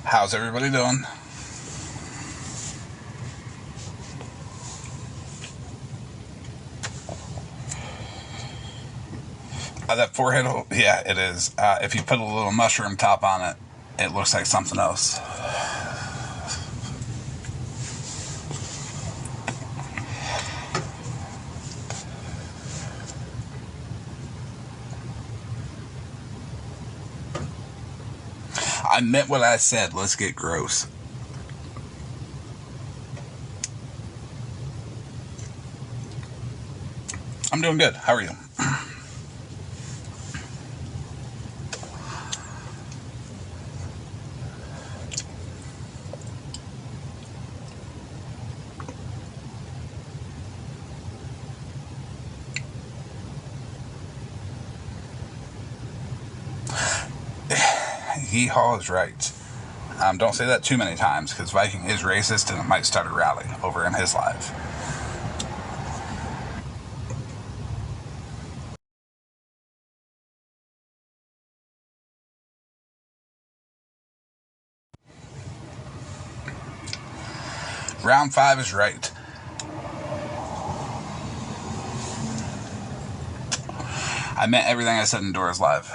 How's everybody doing? That forehead, yeah, it is. If you put a little mushroom top on it, it looks like something else. I meant what I said. Let's get gross. I'm doing good. How are you? Yeehaw is right. Don't say that too many times, because Viking is racist and it might start a rally over in his life. Round 5 is right. I meant everything I said in Dora's Live.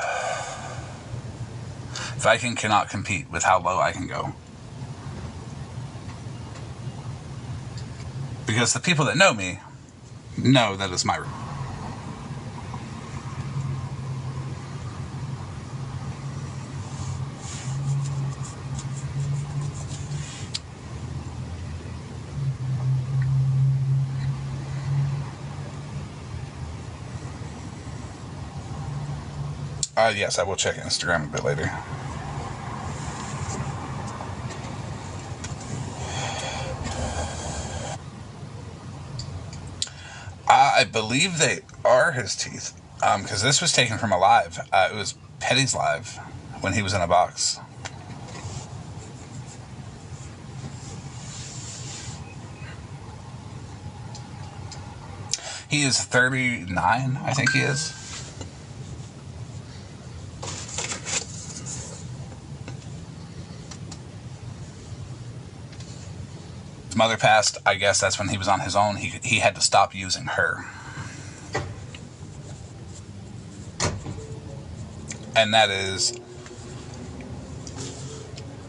Viking cannot compete with how low I can go. Because the people that know me know that it's my... Yes, I will check Instagram a bit later. I believe they are his teeth. Because this was taken from a live. It was Petty's live when he was in a box. He is 39, I think he is. His mother passed. I guess that's when he was on his own. He had to stop using her. And that is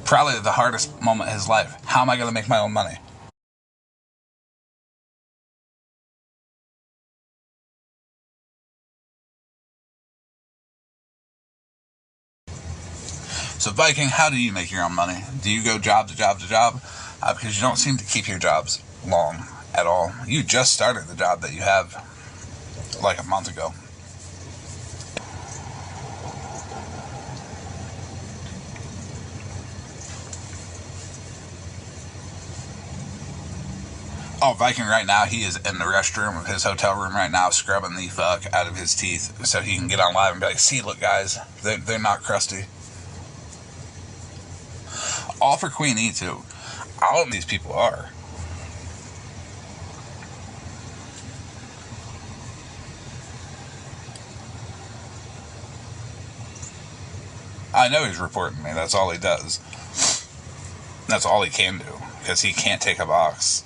probably the hardest moment in his life. How am I going to make my own money? So Viking, how do you make your own money? Do you go job to job to job? Because you don't seem to keep your jobs long at all. You just started the job that you have like a month ago. Oh, Viking right now, he is in the restroom of his hotel room right now, scrubbing the fuck out of his teeth so he can get on live and be like, see, look guys, they're not crusty. All for Queen E too. All of these people are. I know he's reporting me. That's all he does. That's all he can do. Because he can't take a box.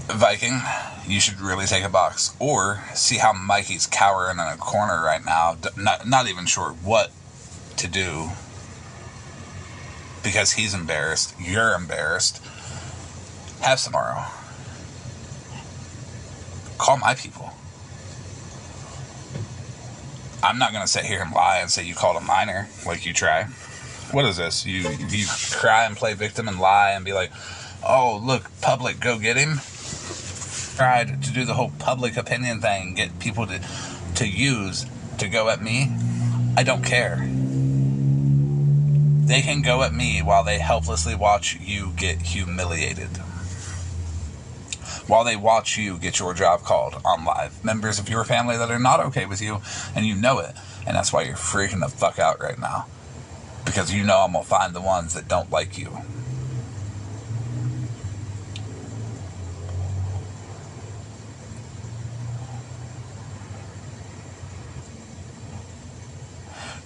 Viking, you should really take a box. Or see how Mikey's cowering in a corner right now. Not even sure what to do. Because he's embarrassed. You're embarrassed. Have some tomorrow. Call my people. I'm not going to sit here and lie and say you called a minor like you try. What is this? You cry and play victim and lie and be like, oh, look, public, go get him? Tried to do the whole public opinion thing, get people to use to go at me. I don't care. They can go at me while they helplessly watch you get humiliated. While they watch you get your job called on live. Members of your family that are not okay with you, and you know it. And that's why you're freaking the fuck out right now. Because you know I'm going to find the ones that don't like you.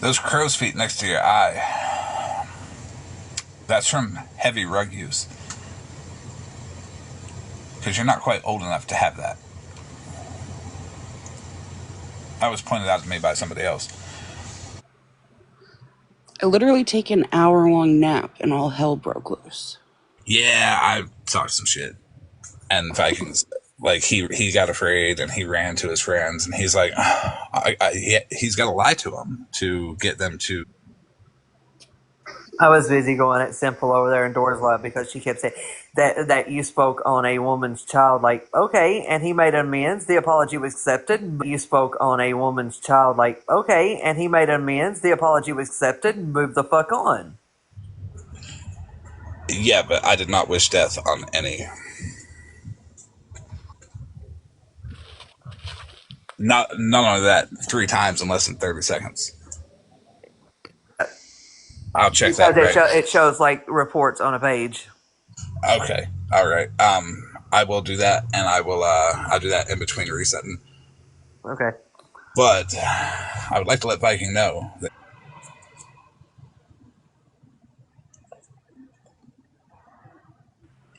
Those crow's feet next to your eye, that's from heavy rug use. Because you're not quite old enough to have that. That was pointed out to me by somebody else. I literally take an hour-long nap and all hell broke loose. Yeah, I talked some shit. And Vikings, like, he got afraid and he ran to his friends and he's like, he's got to lie to them to get them to. I was busy going at Simple over there in Doors Love because she kept saying that you spoke on a woman's child. Like, okay, and he made amends. The apology was accepted. You spoke on a woman's child. Like, okay, and he made amends. The apology was accepted. Move the fuck on. Yeah, but I did not wish death on any. Not only that, 3 times in less than 30 seconds. I'll check that. Because it shows like reports on a page. Okay. All right. I will do that, and I'll do that in between resetting. Okay. But I would like to let Viking know that,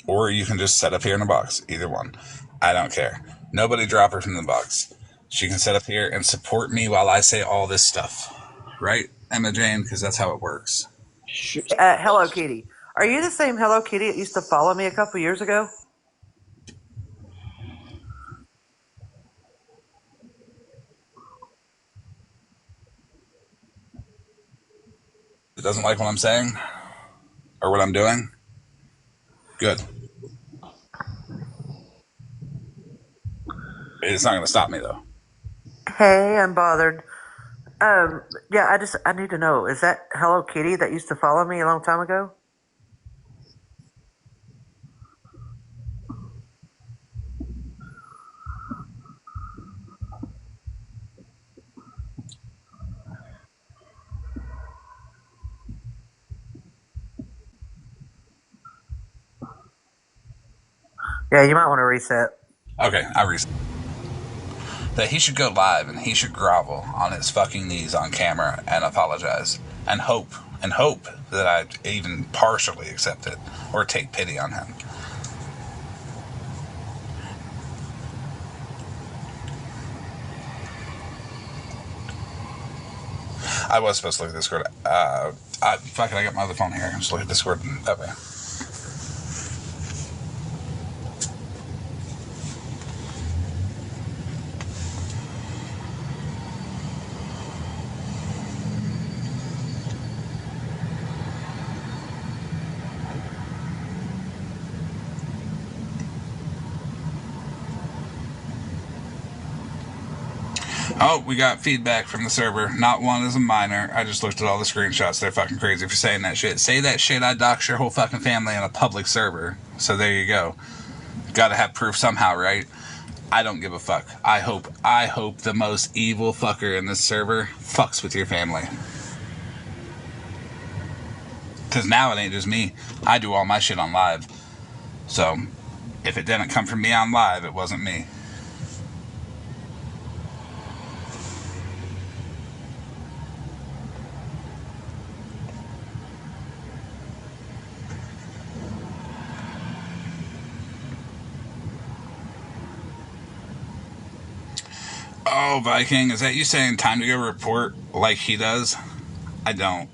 or you can just set up here in a box. Either one. I don't care. Nobody drop her from the box. She can sit up here and support me while I say all this stuff. Right, Emma Jane? Because that's how it works. Hello Kitty. Are you the same Hello Kitty that used to follow me a couple years ago? It doesn't like what I'm saying or what I'm doing. Good. It's not going to stop me, though. Hey, I'm bothered. Yeah, I need to know. Is that Hello Kitty that used to follow me a long time ago? Yeah, you might want to reset. Okay, I reset. That he should go live and he should grovel on his fucking knees on camera and apologize and hope that I even partially accept it or take pity on him. I was supposed to look at Discord. I got my other phone here. I can just look at Discord that way. Oh, we got feedback from the server. Not one is a minor. I just looked at all the screenshots. They're fucking crazy for saying that shit. Say that shit, I dox your whole fucking family in a public server. So there you go. Gotta have proof somehow, right? I don't give a fuck. I hope the most evil fucker in this server fucks with your family. Because now it ain't just me. I do all my shit on live. So, if it didn't come from me on live, it wasn't me. Oh, Viking, is that you saying time to go report like he does? I don't.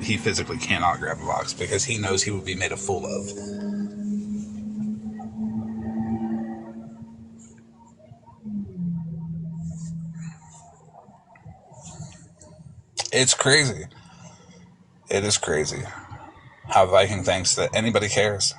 He physically cannot grab a box because he knows he would be made a fool of. It's crazy. It is crazy how Viking thinks that anybody cares.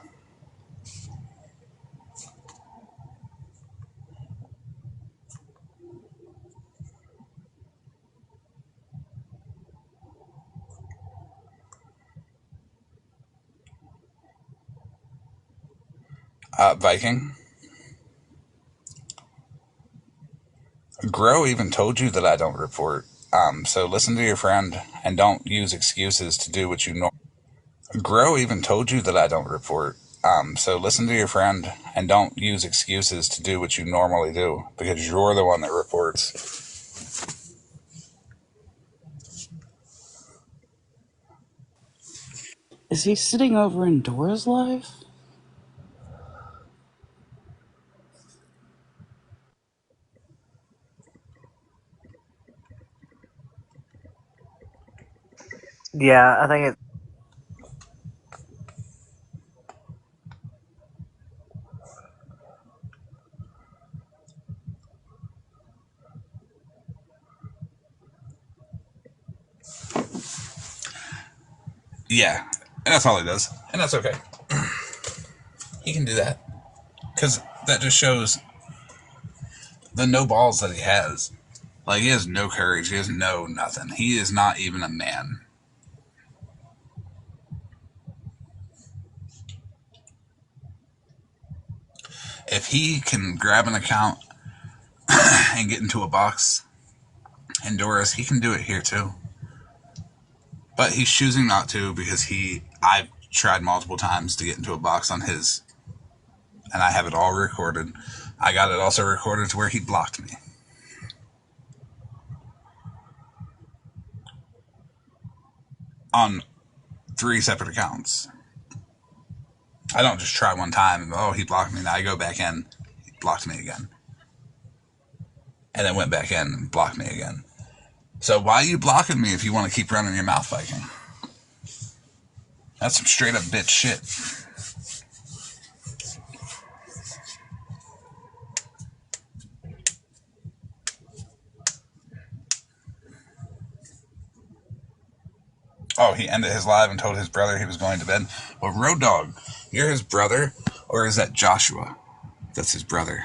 Viking, Grow even told you that I don't report. So listen to your friend and don't use excuses to do what you know. Grow even told you that I don't report. So listen to your friend and don't use excuses to do what you normally do because you're the one that reports. Is he sitting over in Dora's life? Yeah, I think it. Yeah, and that's all he does, and that's okay. He can do that because that just shows the no balls that he has. Like, he has no courage. He has no nothing. He is not even a man. If he can grab an account and get into a box in Doris, he can do it here too. But he's choosing not to because I've tried multiple times to get into a box on his, and I have it all recorded. I got it also recorded to where he blocked me on 3 separate accounts. I don't just try one time and, oh, he blocked me. Now I go back in, he blocked me again. And then went back in and blocked me again. So why are you blocking me if you want to keep running your mouth, Viking? That's some straight up bitch shit. Oh, he ended his live and told his brother he was going to bed. Well, Road Dog, you're his brother, or is that Joshua? That's his brother.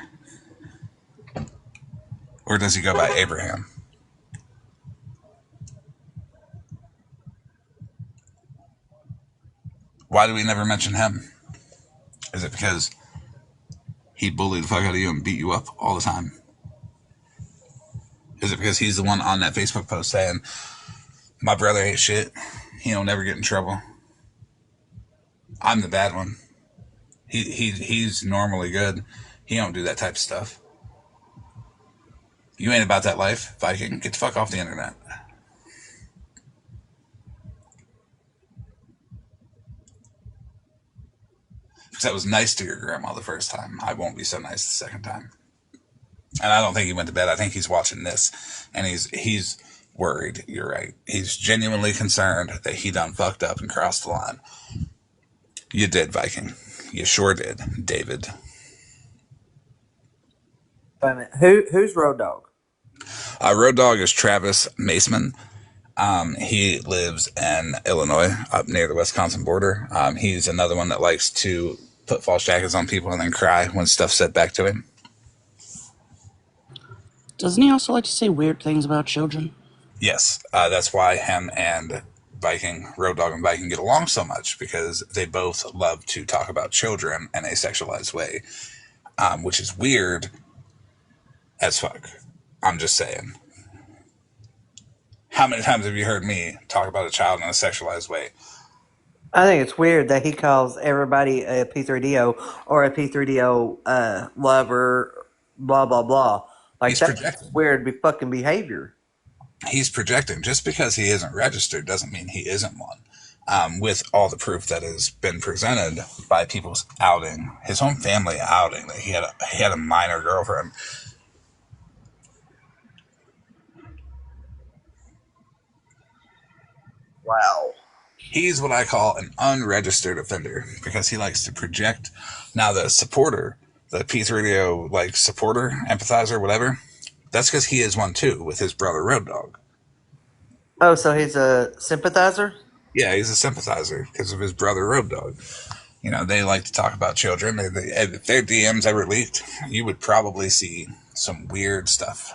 Or does he go by Abraham? Why do we never mention him? Is it because he bullied the fuck out of you and beat you up all the time? Is it because he's the one on that Facebook post saying, my brother ain't shit, he'll never get in trouble, I'm the bad one, he's normally good, he don't do that type of stuff? You ain't about that life, Viking. Get the fuck off the internet. Because that was nice to your grandma the first time. I won't be so nice the second time. And I don't think he went to bed. I think he's watching this, and he's worried. You're right. He's genuinely concerned that he done fucked up and crossed the line. You did, Viking. You sure did, David. Wait a minute. Who's Road Dog? Road Dog is Travis Maceman. He lives in Illinois, up near the Wisconsin border. He's another one that likes to put false jackets on people and then cry when stuff's said back to him. Doesn't he also like to say weird things about children? Yes, that's why him and Viking, Road Dog and Viking get along so much, because they both love to talk about children in a sexualized way, which is weird as fuck. I'm just saying. How many times have you heard me talk about a child in a sexualized way? I think it's weird that he calls everybody a P3DO or a P3DO lover, blah blah blah. Like He's that's projecting. weird fucking behavior. He's projecting. Just because he isn't registered doesn't mean he isn't one. With all the proof that has been presented by people's outing, his own family outing that he had a minor girlfriend. Wow. He's what I call an unregistered offender because he likes to project. Now, the supporter, the P3DO like supporter, empathizer, whatever, that's because he is one too with his brother Road Dog. Oh, so he's a sympathizer? Yeah, he's a sympathizer because of his brother Road Dog. You know, they like to talk about children. If their DMs ever leaked, you would probably see some weird stuff.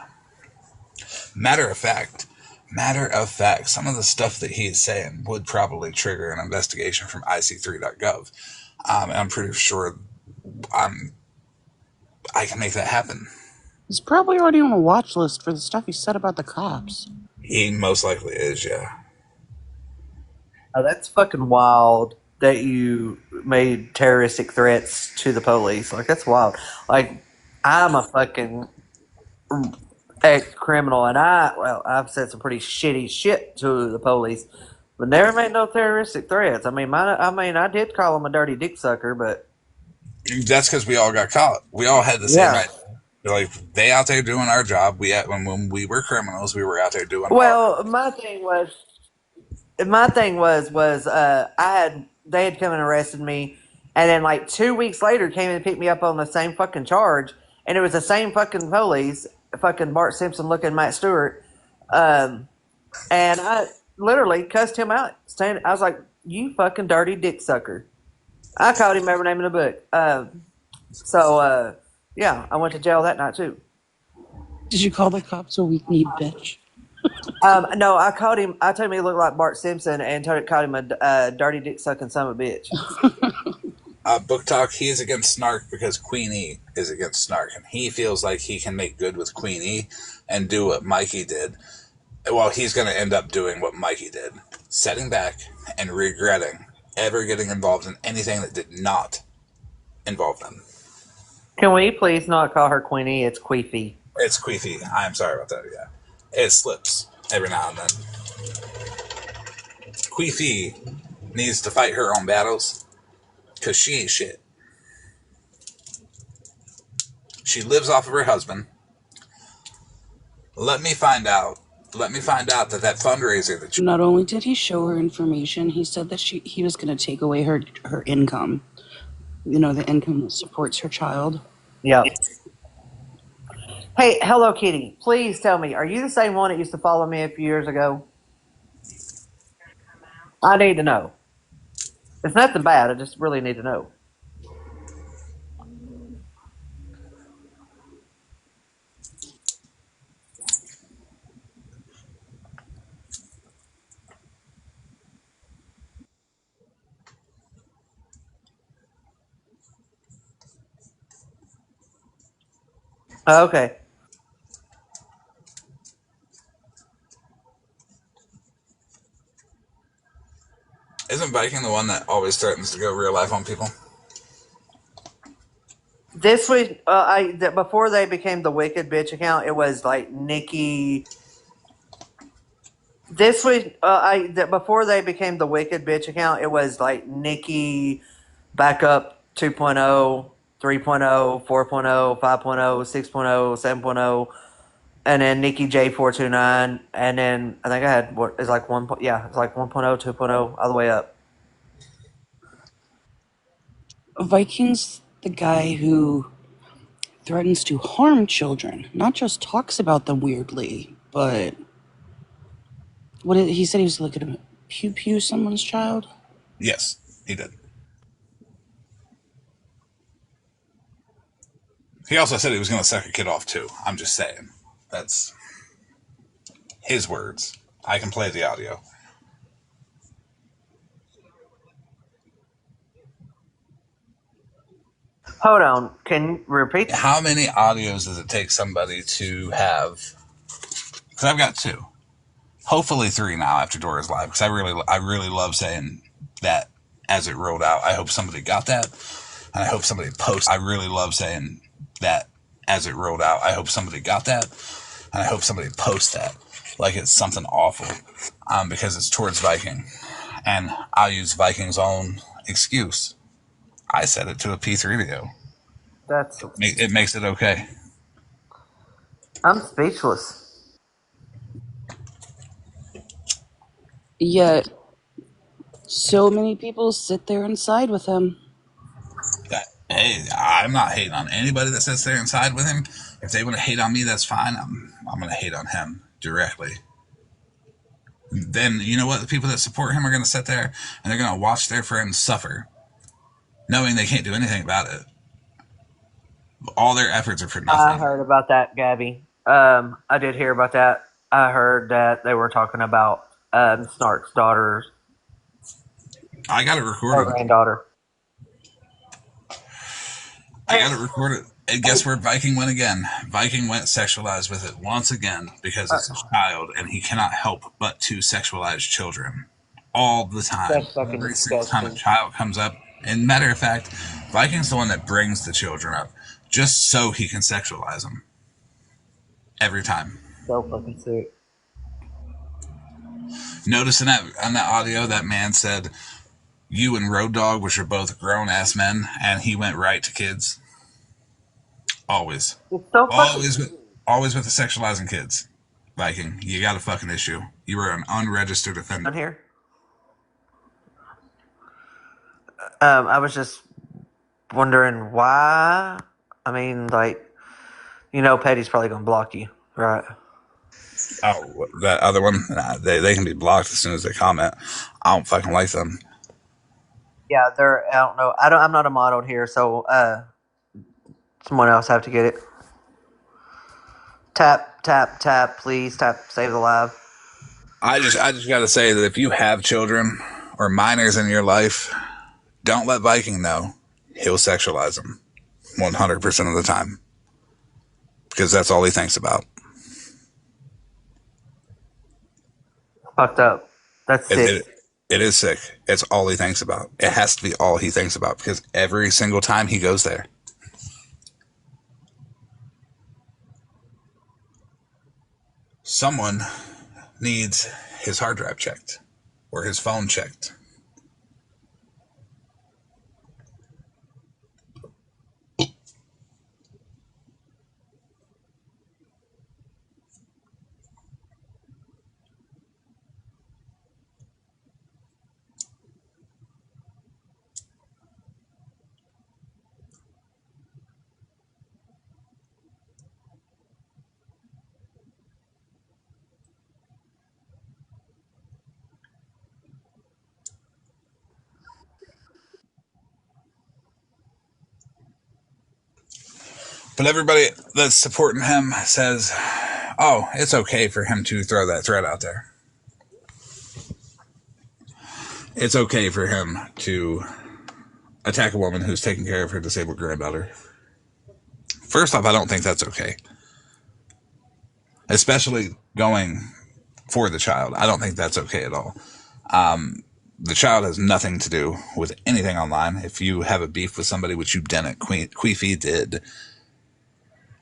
Matter of fact, some of the stuff that he is saying would probably trigger an investigation from IC3.gov. And I'm pretty sure I can make that happen. He's probably already on a watch list for the stuff he said about the cops. He most likely is, yeah. Oh, that's fucking wild. that you made terroristic threats to the police. Like, that's wild. Like, I'm a fucking ex criminal, and I've said some pretty shitty shit to the police, but never made no terroristic threats. I did call him a dirty dick sucker, but That's because we all got caught. We all had the same yeah. idea. They're like, they out there doing our job. When we were criminals, we were out there doing our. Well, my thing was they had come and arrested me, and then like 2 weeks later came and picked me up on the same fucking charge, and it was the same fucking police, fucking Bart Simpson looking Matt Stewart, um, and I literally cussed him out. I was like, "You fucking dirty dick sucker." I called him every name in the book. Yeah, I went to jail that night too. Did you call the cops a weak-kneed bitch? No, I called him. I told him he looked like Bart Simpson, and called him a dirty dick sucking son of a bitch. Book Talk, he is against Snark because Queenie is against Snark, and he feels like he can make good with Queenie and do what Mikey did. Well, he's going to end up doing what Mikey did, setting back and regretting ever getting involved in anything that did not involve them. Can we please not call her Queenie? It's Queefy. It's Queefy. I'm sorry about that, yeah. It slips every now and then. Queefy needs to fight her own battles because she ain't shit. She lives off of her husband. Let me find out that fundraiser that Not only did he show her information, he said that he was going to take away her income. You know, the income that supports her child. Yep. Hey, Hello Kitty, please tell me, are you the same one that used to follow me a few years ago? I need to know. It's nothing bad. I just really need to know. Okay. isn't Viking the one that always threatens to go real life on people? This week, before they became the Wicked Bitch account, it was like Nikki. This week, before they became the Wicked Bitch account, it was like Nikki Backup 2.0, 3.0, 4.0, 5.0, 6.0, 7.0, and then Nikki J429, and then I think I had what is like it's like 1.0, 2.0, all the way up. Viking's the guy who threatens to harm children, not just talks about them weirdly, but he said he was looking to pew someone's child? Yes, he did. He also said he was going to suck a kid off too. I'm just saying. That's his words. I can play the audio. Hold on, can you repeat? How many audios does it take somebody to have? Because I've got 2. Hopefully 3 now after Dora's Live. Because I really love saying that as it rolled out. I hope somebody got that. And I hope somebody posts. I really love saying that as it rolled out. I hope somebody got that. And I hope somebody posts that. Like it's something awful. Because it's towards Viking. And I'll use Viking's own excuse. I set it to a P3 video. It makes it okay. I'm speechless. Yet, so many people sit there and side with him. Hey, I'm not hating on anybody that sits there and side with him. If they want to hate on me, that's fine. I'm going to hate on him directly. Then, you know what? The people that support him are going to sit there and they're going to watch their friends suffer, knowing they can't do anything about it. All their efforts are for nothing. I heard about that, Gabby. I did hear about that. I heard that they were talking about Snark's daughter's. I got it recorded. Her granddaughter. I got it recorded. And guess where Viking went again? Viking went sexualized with it once again because it's a child and he cannot help but to sexualize children. all the time. That's fucking Every single time a disgusting. child comes up. And matter of fact, Viking's the one that brings the children up just so he can sexualize them. Every time. So fucking sick. Notice in that audio that man said, you and Road Dogg, which are both grown ass men, and he went right to kids. Always. It's so fucking Always with the sexualizing kids. Viking, you got a fucking issue. You are an unregistered offender. on here. I was just wondering why. I mean, like, Petty's probably gonna block you, right? Oh, that other one? Nah, they can be blocked as soon as they comment. I don't fucking like them. Yeah, they're. I don't know. I'm not a mod on here, so someone else have to get it. Tap, tap, tap. Please tap. Save the live. I just gotta say that if you have children or minors in your life, don't let Viking know. He'll sexualize them 100% of the time because that's all he thinks about. Fucked up. That's sick. It is sick. It's all he thinks about. It has to be all he thinks about because every single time he goes there. Someone needs his hard drive checked or his phone checked. But everybody that's supporting him says, oh, it's okay for him to throw that threat out there. It's okay for him to attack a woman who's taking care of her disabled granddaughter. First off, I don't think that's okay. Especially going for the child. I don't think that's okay at all. The child has nothing to do with anything online. If you have a beef with somebody, which you didn't, Queefy did,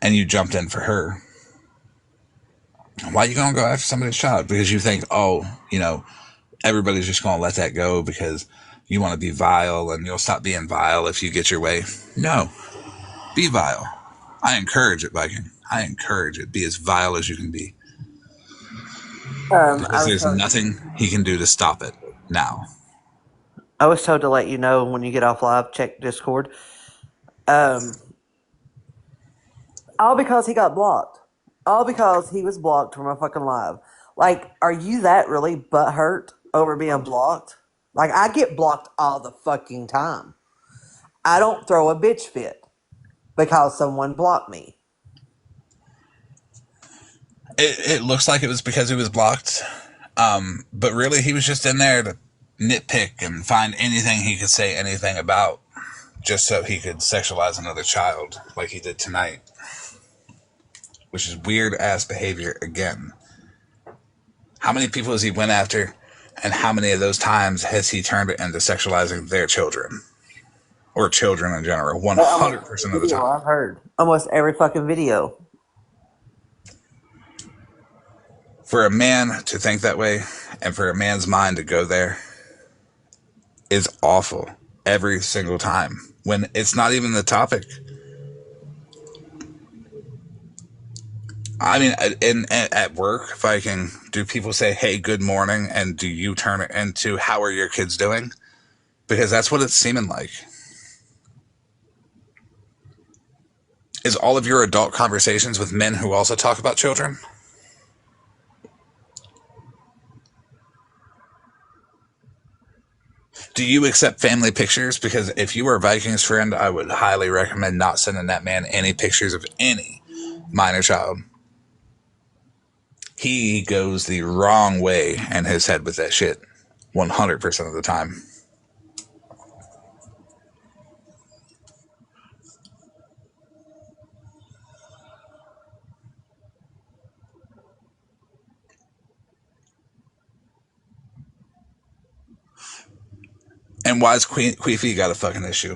and you jumped in for her, why are you going to go after somebody's child? Because you think, everybody's just going to let that go because you want to be vile and you'll stop being vile if you get your way. No. Be vile. I encourage it, Viking. I encourage it. Be as vile as you can be. Because there's nothing he can do to stop it now. I was told to let you know when you get off live, check Discord. All because he got blocked. All because he was blocked from a fucking live. Like, are you that really butthurt over being blocked? Like, I get blocked all the fucking time. I don't throw a bitch fit because someone blocked me. It looks like it was because he was blocked. But really, he was just in there to nitpick and find anything he could say anything about just so he could sexualize another child like he did tonight. Which is weird-ass behavior again. How many people has he went after, and how many of those times has he turned it into sexualizing their children? Or children in general, 100% of the time. I've heard. Almost every fucking video. For a man to think that way, and for a man's mind to go there, is awful every single time. When it's not even the topic. I mean, at work, Viking, do people say, hey, good morning, and do you turn it into, how are your kids doing? Because that's what it's seeming like. Is all of your adult conversations with men who also talk about children? Do you accept family pictures? Because if you are a Vikings friend, I would highly recommend not sending that man any pictures of any minor child. He goes the wrong way in his head with that shit 100% of the time. And why's Queefy got a fucking issue?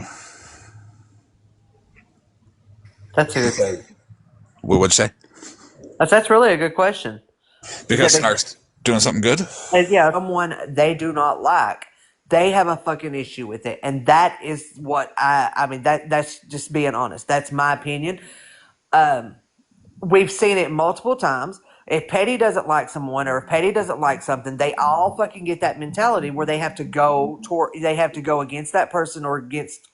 That's a good question. What would you say? That's really a good question. Yeah, Because Snark's doing something good? yeah, someone they do not like, they have a fucking issue with it, and that is what I mean. That's just being honest. That's my opinion. We've seen it multiple times. If Petty doesn't like someone, or if Petty doesn't like something, they all fucking get that mentality where they have to they have to go against that person or against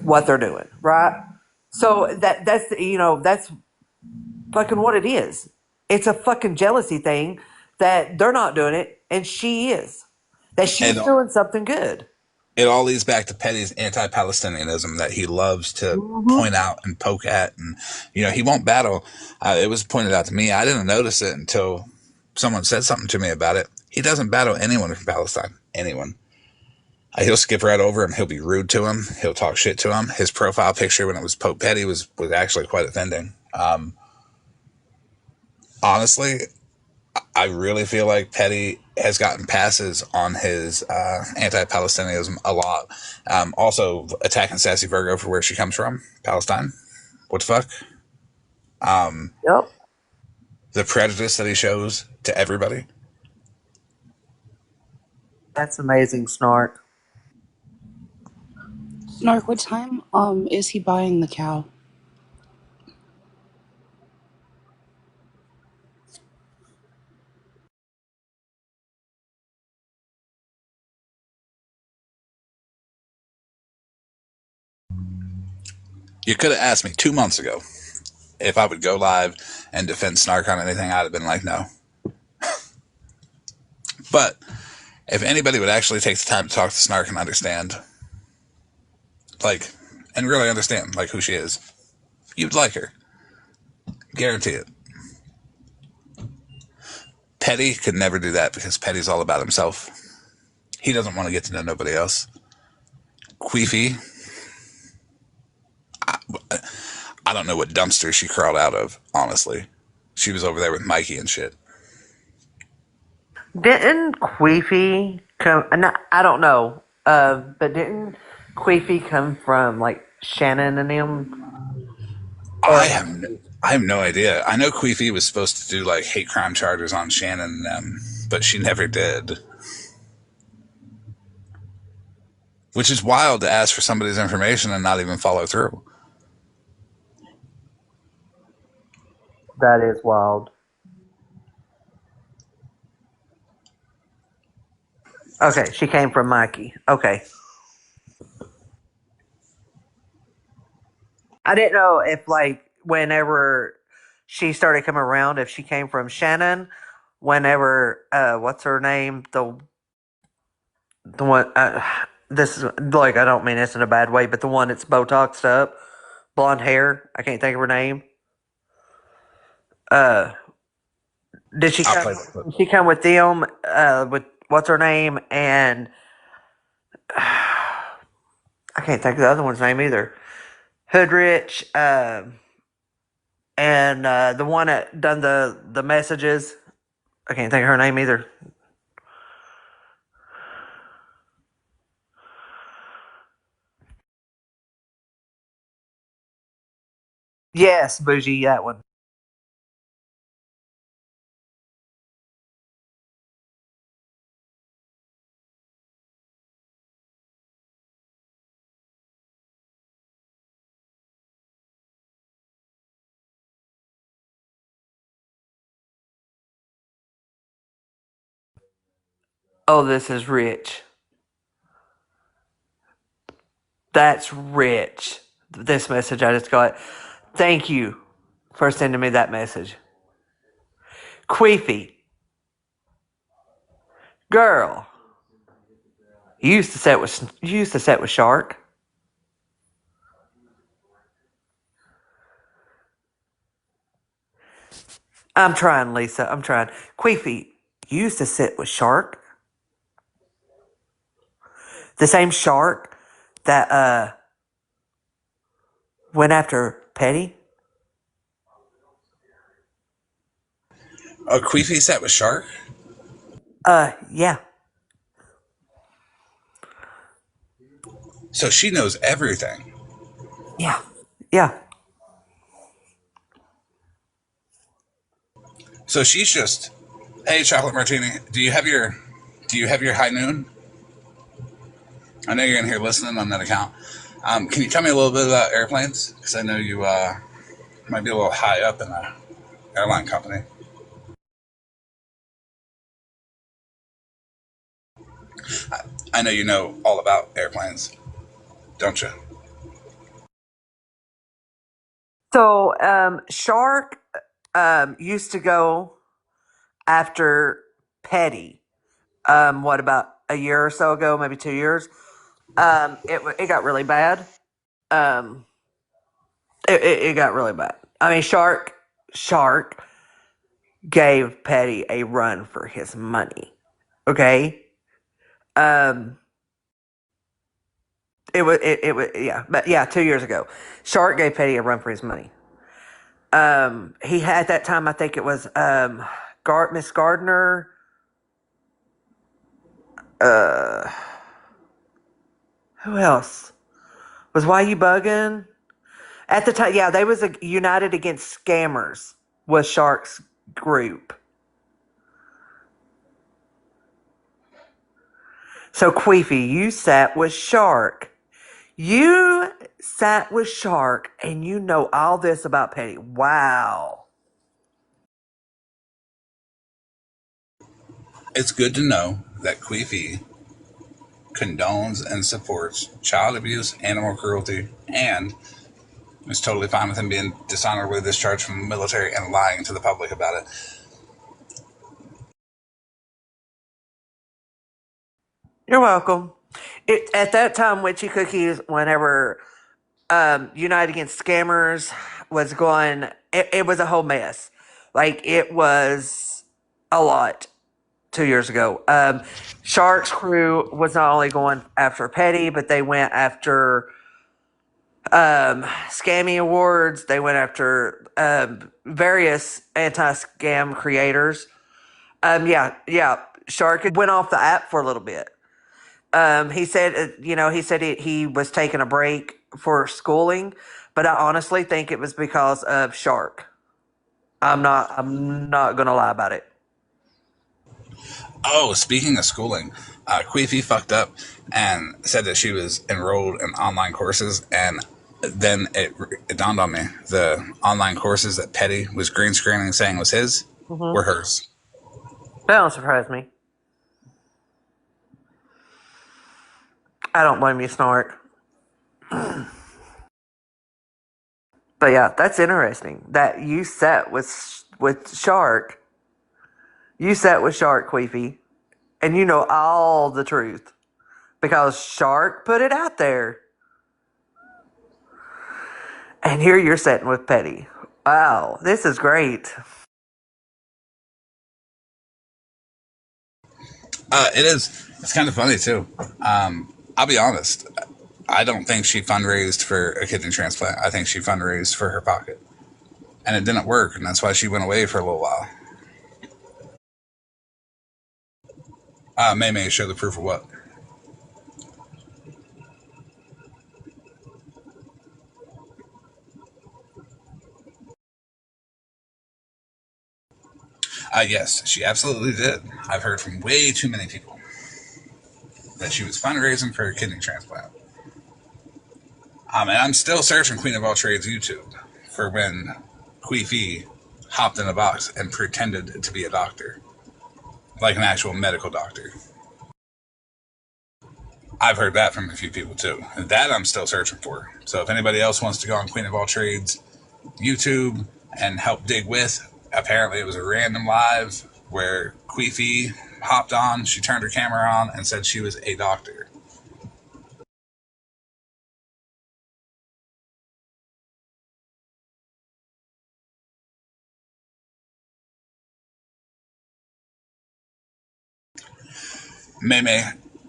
what they're doing, right? So that's fucking what it is. It's a fucking jealousy thing that they're not doing it and she is. That she's And doing something good. it all leads back to Petty's anti-Palestinianism that he loves to point out and poke at. And, he won't battle. It was pointed out to me. I didn't notice it until someone said something to me about it. He doesn't battle anyone from Palestine. Anyone. He'll skip right over him. He'll be rude to him. He'll talk shit to him. His profile picture when it was Pope Petty was actually quite offending. Honestly, I really feel like Petty has gotten passes on his anti-Palestinianism a lot. Also, attacking Sassy Virgo for where she comes from, Palestine. What the fuck? Yep. The prejudice that he shows to everybody. That's amazing, Snark. Snark, what time is he buying the cow? You could have asked me 2 months ago if I would go live and defend Snark on anything. I'd have been like, no. But if anybody would actually take the time to talk to Snark and understand, and really understand, who she is, you'd like her. Guarantee it. Petty could never do that because Petty's all about himself. He doesn't want to get to know nobody else. Queefy, I don't know what dumpster she crawled out of, honestly. She was over there with Mikey and shit. Didn't Queefy come? No, I don't know. But didn't Queefy come from like Shannon and them? I have no idea. I know Queefy was supposed to do hate crime charges on Shannon and them, but she never did. Which is wild to ask for somebody's information and not even follow through. That is wild. Okay, she came from Mikey. Okay. I didn't know if whenever she started coming around, if she came from Shannon, whenever what's her name, the one this is I don't mean this in a bad way, but the one that's Botoxed up, blonde hair. I can't think of her name. Uh, did she I'll come? play the clip. Did she come with them? With what's her name? And I can't think of the other one's name either. Hoodrich. And the one that done the messages. I can't think of her name either. Yes, Bougie, that one. Oh, this is rich. That's rich. This message I just got. Thank you for sending me that message. Queefy. Girl. You used to set with Shark. I'm trying, Lisa. I'm trying. Queefy, you used to sit with Shark. The same Shark that went after Petty. Queefy sat with Shark? Yeah. So she knows everything. Yeah. Yeah. So she's just, hey, chocolate martini, do you have your high noon? I know you're in here listening on that account. Can you tell me a little bit about airplanes? Because I know you might be a little high up in the airline company. I know you know all about airplanes, don't you? So, Shark used to go after Petty. What about a year or so ago, maybe 2 years? It got really bad. Um, it got really bad. I mean, Shark gave Petty a run for his money. Okay. Um, it was yeah, but yeah, 2 years ago, Shark gave Petty a run for his money. He had that time. I think it was Miss Gardner. Uh, who else was? Why you bugging? At the time, yeah, they was a United Against Scammers was Shark's group. So Queefy, you sat with Shark. You sat with Shark, and you know all this about Petty. Wow. It's good to know that Queefy condones and supports child abuse, animal cruelty, and is totally fine with him being dishonorably discharged from the military and lying to the public about it. You're welcome. At that time, Witchy Cookies, whenever United Against Scammers was going, it was a whole mess. Like, it was a lot 2 years ago. Shark's crew was not only going after Petty, but they went after Scammy Awards. They went after various anti-scam creators. Yeah. Shark went off the app for a little bit. He said, he was taking a break for schooling, but I honestly think it was because of Shark. I'm not gonna lie about it. Oh, speaking of schooling, Queefy fucked up and said that she was enrolled in online courses, and then it dawned on me the online courses that Petty was green screening saying was his were hers. That don't surprise me. I don't blame you, Snort. But yeah, that's interesting that you sat with Shark. You sat with Shark, Queefy, and you know all the truth because Shark put it out there. And here you're sitting with Petty. Wow, this is great. It is. It's kind of funny too. I'll be honest. I don't think she fundraised for a kidney transplant. I think she fundraised for her pocket, and it didn't work, and that's why she went away for a little while. May show the proof of what? Yes, she absolutely did. I've heard from way too many people that she was fundraising for a kidney transplant. And I'm still searching Queen of All Trades YouTube for when Queefy hopped in a box and pretended to be a doctor, like an actual medical doctor. I've heard that from a few people too. That I'm still searching for. So if anybody else wants to go on Queen of All Trades YouTube and help dig with, apparently it was a random live where Queefy hopped on, she turned her camera on and said she was a doctor. May,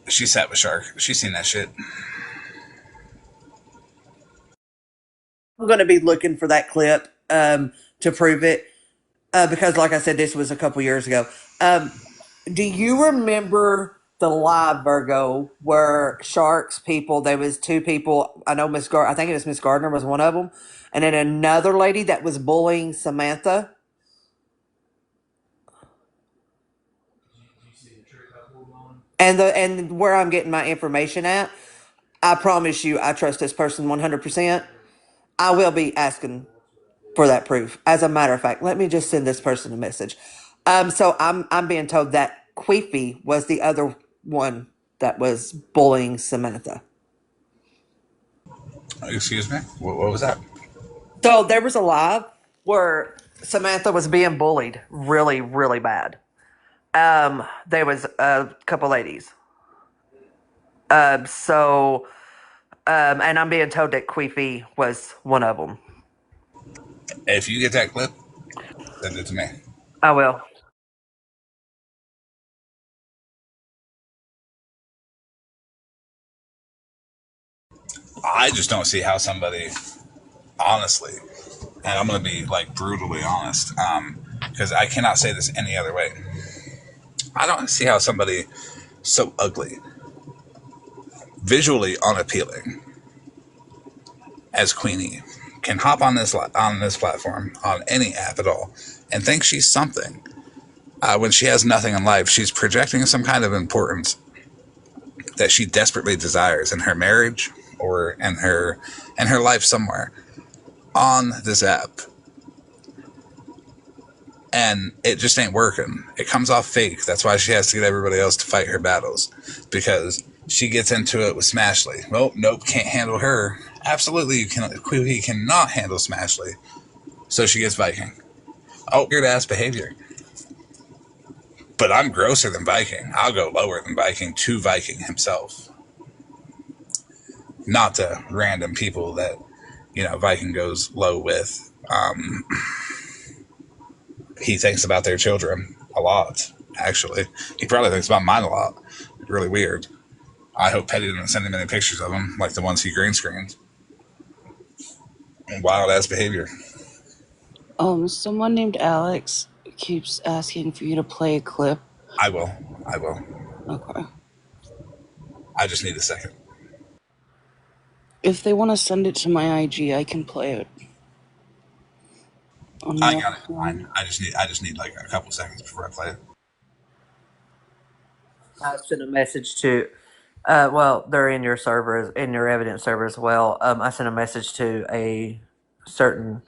she sat with Shark. She's seen that shit. I'm going to be looking for that clip to prove it because, like I said, this was a couple years ago. Do you remember the live Virgo were sharks people. There was two people. I know I think it was Miss Gardner was one of them, and then another lady that was bullying Samantha. And where I'm getting my information at, I promise you, I trust this person 100%. I will be asking for that proof. As a matter of fact, let me just send this person a message. So I'm being told that Queefy was the other one that was bullying Samantha. Excuse me? What was that? So there was a live where Samantha was being bullied really, really bad. There was a couple ladies. And I'm being told that Queefy was one of them. If you get that clip, send it to me. I will. I just don't see how somebody, honestly, and I'm going to be like brutally honest, because I cannot say this any other way. I don't see how somebody so ugly, visually unappealing as Queenie can hop on this platform on any app at all and think she's something when she has nothing in life. She's projecting some kind of importance that she desperately desires in her marriage or in her life somewhere on this app. And it just ain't working. It comes off fake. That's why she has to get everybody else to fight her battles, because she gets into it with Smashley. Well, nope, can't handle her. Absolutely, he cannot handle Smashley. So she gets Viking. Oh, weird ass behavior. But I'm grosser than Viking. I'll go lower than Viking to Viking himself. Not to random people that, Viking goes low with. He thinks about their children a lot, actually. He probably thinks about mine a lot. Really weird. I hope Petty didn't send him any pictures of them, like the ones he green screened. Wild ass behavior. Someone named Alex keeps asking for you to play a clip. I will. Okay. I just need a second. If they want to send it to my IG, I can play it. I got it. I just need like a couple seconds before I play it. I sent a message to. Well, they're in your server, in your evidence server as well. I sent a message to a certain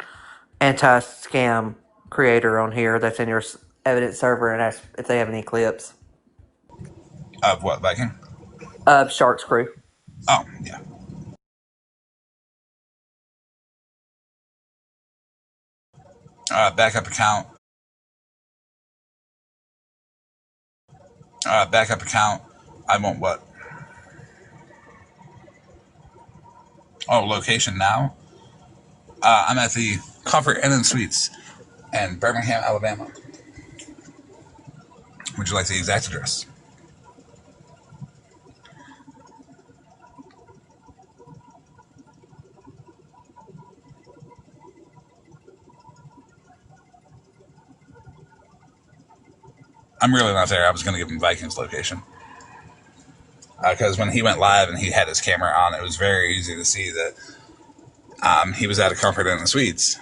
anti-scam creator on here that's in your evidence server and asked if they have any clips. Of what, Viking? Sharks Crew. Oh, yeah. Backup account. Backup account. I want what? Oh, location now? I'm at the Comfort Inn and Suites in Birmingham, Alabama. Would you like the exact address? I'm really not there. I was going to give him Viking's location. Because when he went live and he had his camera on, it was very easy to see that he was at a Comfort Inn and Suites.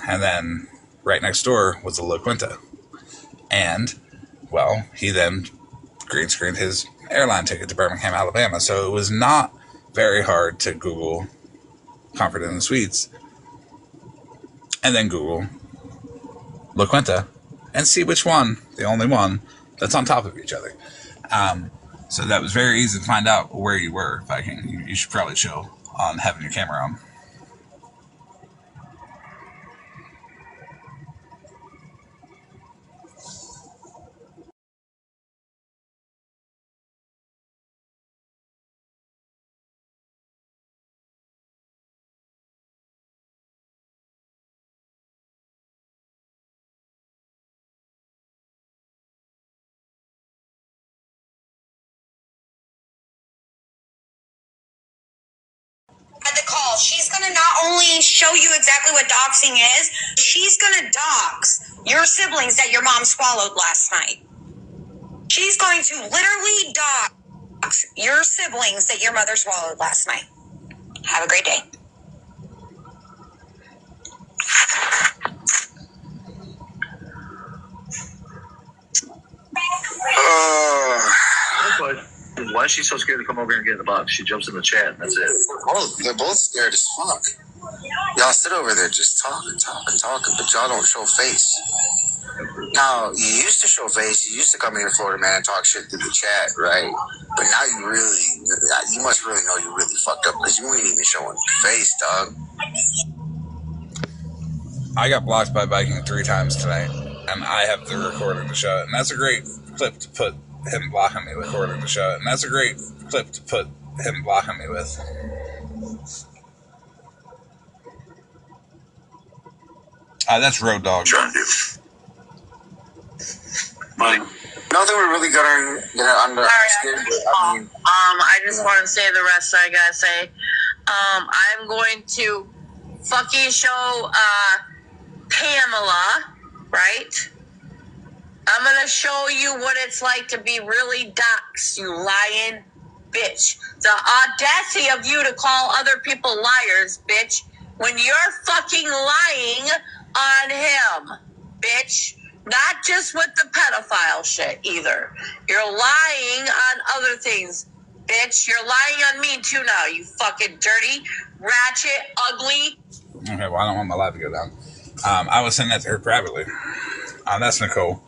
And then right next door was the La Quinta. And, well, he then green screened his airline ticket to Birmingham, Alabama. So it was not very hard to Google Comfort Inn and Suites and then Google La Quinta and see which one, the only one, that's on top of each other. So that was very easy to find out where you were, Viking. You should probably chill on having your camera on. At the call, she's going to not only show you exactly what doxing is, she's going to dox your siblings that your mom swallowed last night. She's going to literally dox your siblings that your mother swallowed last night. Have a great day. Why is she so scared to come over here and get in the box? She jumps in the chat and that's it. They're both scared as fuck. Y'all sit over there just talking, but y'all don't show face. Now, you used to show face. You used to come here in Florida, man, and talk shit through the chat, right? But now you must really know you really fucked up because you ain't even showing face, dog. I got blocked by Viking 3 times tonight, and I have the recording to show it. And that's a great clip to put him blocking me with. Recording to show it. And that's a great clip to put him blocking me with. That's Road Dog. Trying to do. Money. Nothing we're really gonna get under. I just want to say the rest I gotta say. I'm going to fucking show Pamela, right? I'm gonna show you what it's like to be really doxxed, you lying bitch. The audacity of you to call other people liars, bitch, when you're fucking lying on him, bitch. Not just with the pedophile shit either. You're lying on other things, bitch. You're lying on me too now, you fucking dirty, ratchet, ugly. Okay, well, I don't want my life to go down. I was sending that to her privately. That's Nicole.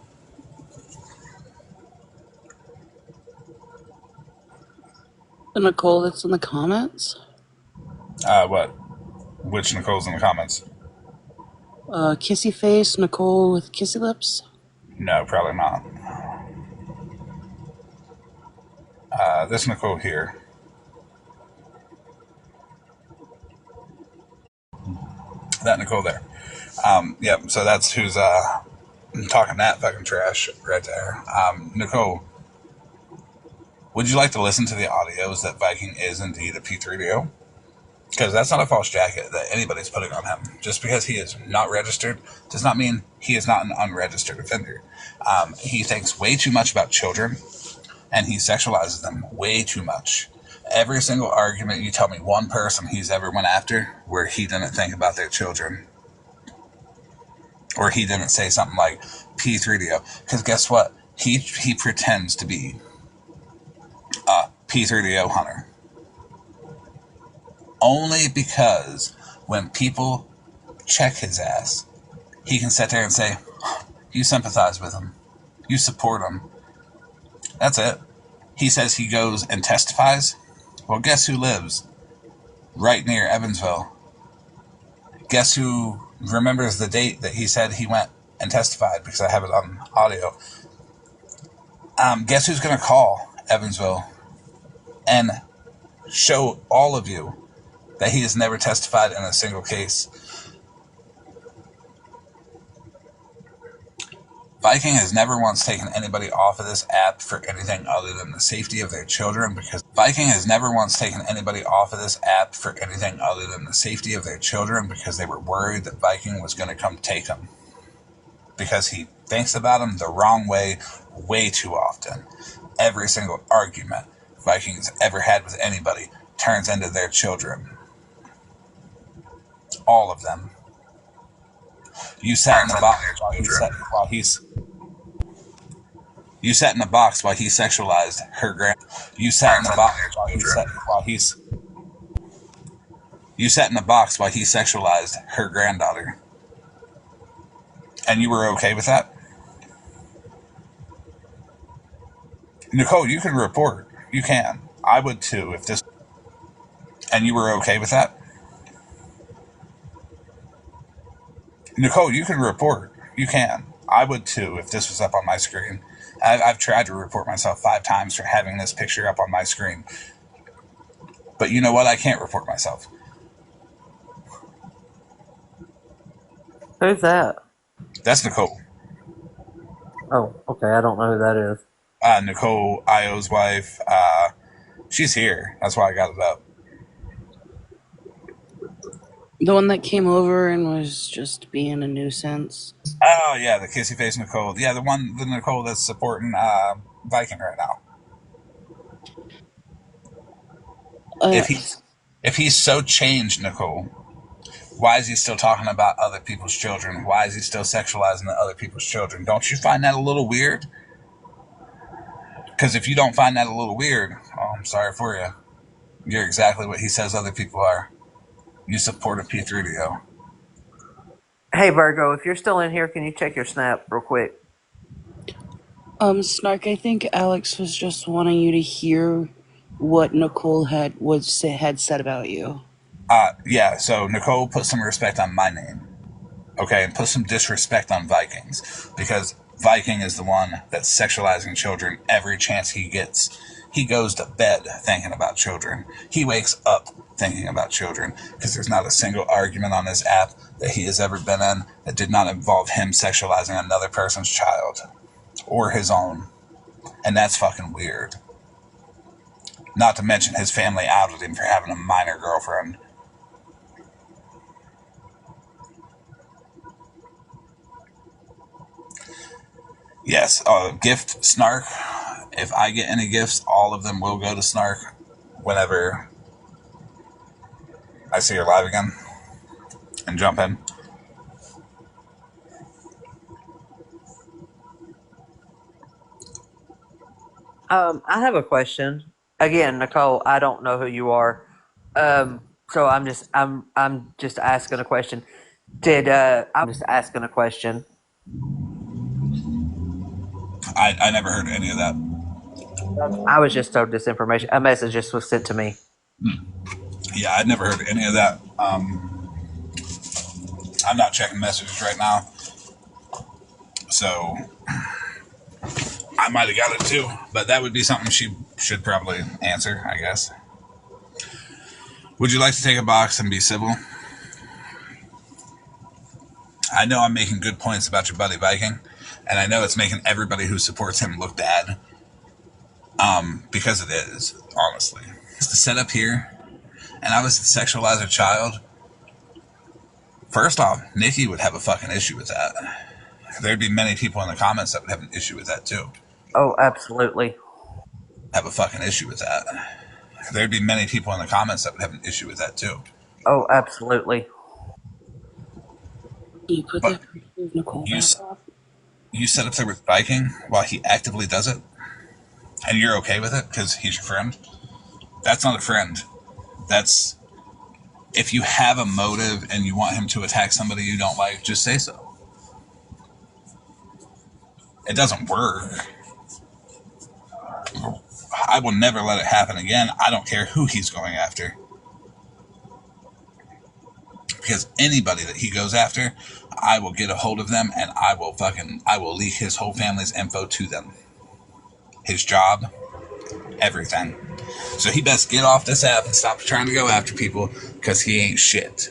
The Nicole that's in the comments? What? Which Nicole's in the comments? Kissy face, Nicole with kissy lips? No, probably not. This Nicole here. That Nicole there. Yep, so that's who's talking that fucking trash right there. Nicole, would you like to listen to the audios that Viking is indeed a P3DO? Because that's not a false jacket that anybody's putting on him. Just because he is not registered does not mean he is not an unregistered offender. He thinks way too much about children, and he sexualizes them way too much. Every single argument, you tell me one person he's ever went after where he didn't think about their children. Or he didn't say something like P3DO. Because guess what? He pretends to be a P3DO hunter. Only because when people check his ass, he can sit there and say, you sympathize with him. You support him. That's it. He says he goes and testifies. Well, guess who lives right near Evansville? Guess who remembers the date that he said he went and testified, because I have it on audio. Guess who's going to call Evansville and show all of you that he has never testified in a single case? Viking has never once taken anybody off of this app for anything other than the safety of their children, because Viking has never once taken anybody off of this app for anything other than the safety of their children, because they were worried that Viking was going to come take them. Because he thinks about them the wrong way too often. Every single argument Viking's ever had with anybody turns into their children. All of them. You sat in the box You sat in the box while he sexualized her grand. You sat in the box while he sexualized her granddaughter. And you were okay with that? Nicole, you can report. You can. I would too if this. And you were okay with that? Nicole, you can report. You can. I would too if this was up on my screen. I've tried to report myself 5 times for having this picture up on my screen. But you know what? I can't report myself. Who's that? That's Nicole. Oh, okay. I don't know who that is. Nicole, Io's wife. She's here. That's why I got it up. The one that came over and was just being a nuisance. Oh, yeah, the kissy face Nicole. Yeah, the Nicole that's supporting Viking right now. If he's so changed, Nicole, why is he still talking about other people's children? Why is he still sexualizing the other people's children? Don't you find that a little weird? Because if you don't find that a little weird, oh, I'm sorry for you. You're exactly what he says other people are. You support a P3DO. Hey, Virgo, if you're still in here, can you check your snap real quick? Snark, I think Alex was just wanting you to hear what Nicole had said about you. Yeah, so Nicole put some respect on my name. Okay, and put some disrespect on Vikings. Because Viking is the one that's sexualizing children every chance he gets. He goes to bed thinking about children. He wakes up thinking about children. Because there's not a single argument on this app that he has ever been in that did not involve him sexualizing another person's child. Or his own. And that's fucking weird. Not to mention his family outed him for having a minor girlfriend. Yes, gift Snark. If I get any gifts, all of them will go to Snark whenever I see her live again and jump in. I have a question. Again, Nicole, I don't know who you are. So I'm just asking a question. I'm just asking a question. I never heard any of that. I was just told this information. A message just was sent to me. Yeah, I never heard any of that. I'm not checking messages right now. So I might have got it too, but that would be something she should probably answer, I guess. Would you like to take a box and be civil? I know I'm making good points about your buddy Viking, and I know it's making everybody who supports him look bad. Because it is, honestly. To set up here, and I was to sexualize a child, first off, Nikki would have a fucking issue with that. There'd be many people in the comments that would have an issue with that too. Oh, absolutely. Have a fucking issue with that. There'd be many people in the comments that would have an issue with that too. Oh, absolutely. You put that Nicole back off. You set up there with Viking while he actively does it, and you're okay with it because he's your friend. That's not a friend. That's if you have a motive and you want him to attack somebody you don't like, just say so. It doesn't work. I will never let it happen again. I don't care who he's going after. Because anybody that he goes after, I will get a hold of them and I will leak his whole family's info to them. His job, everything. So he best get off this app and stop trying to go after people because he ain't shit.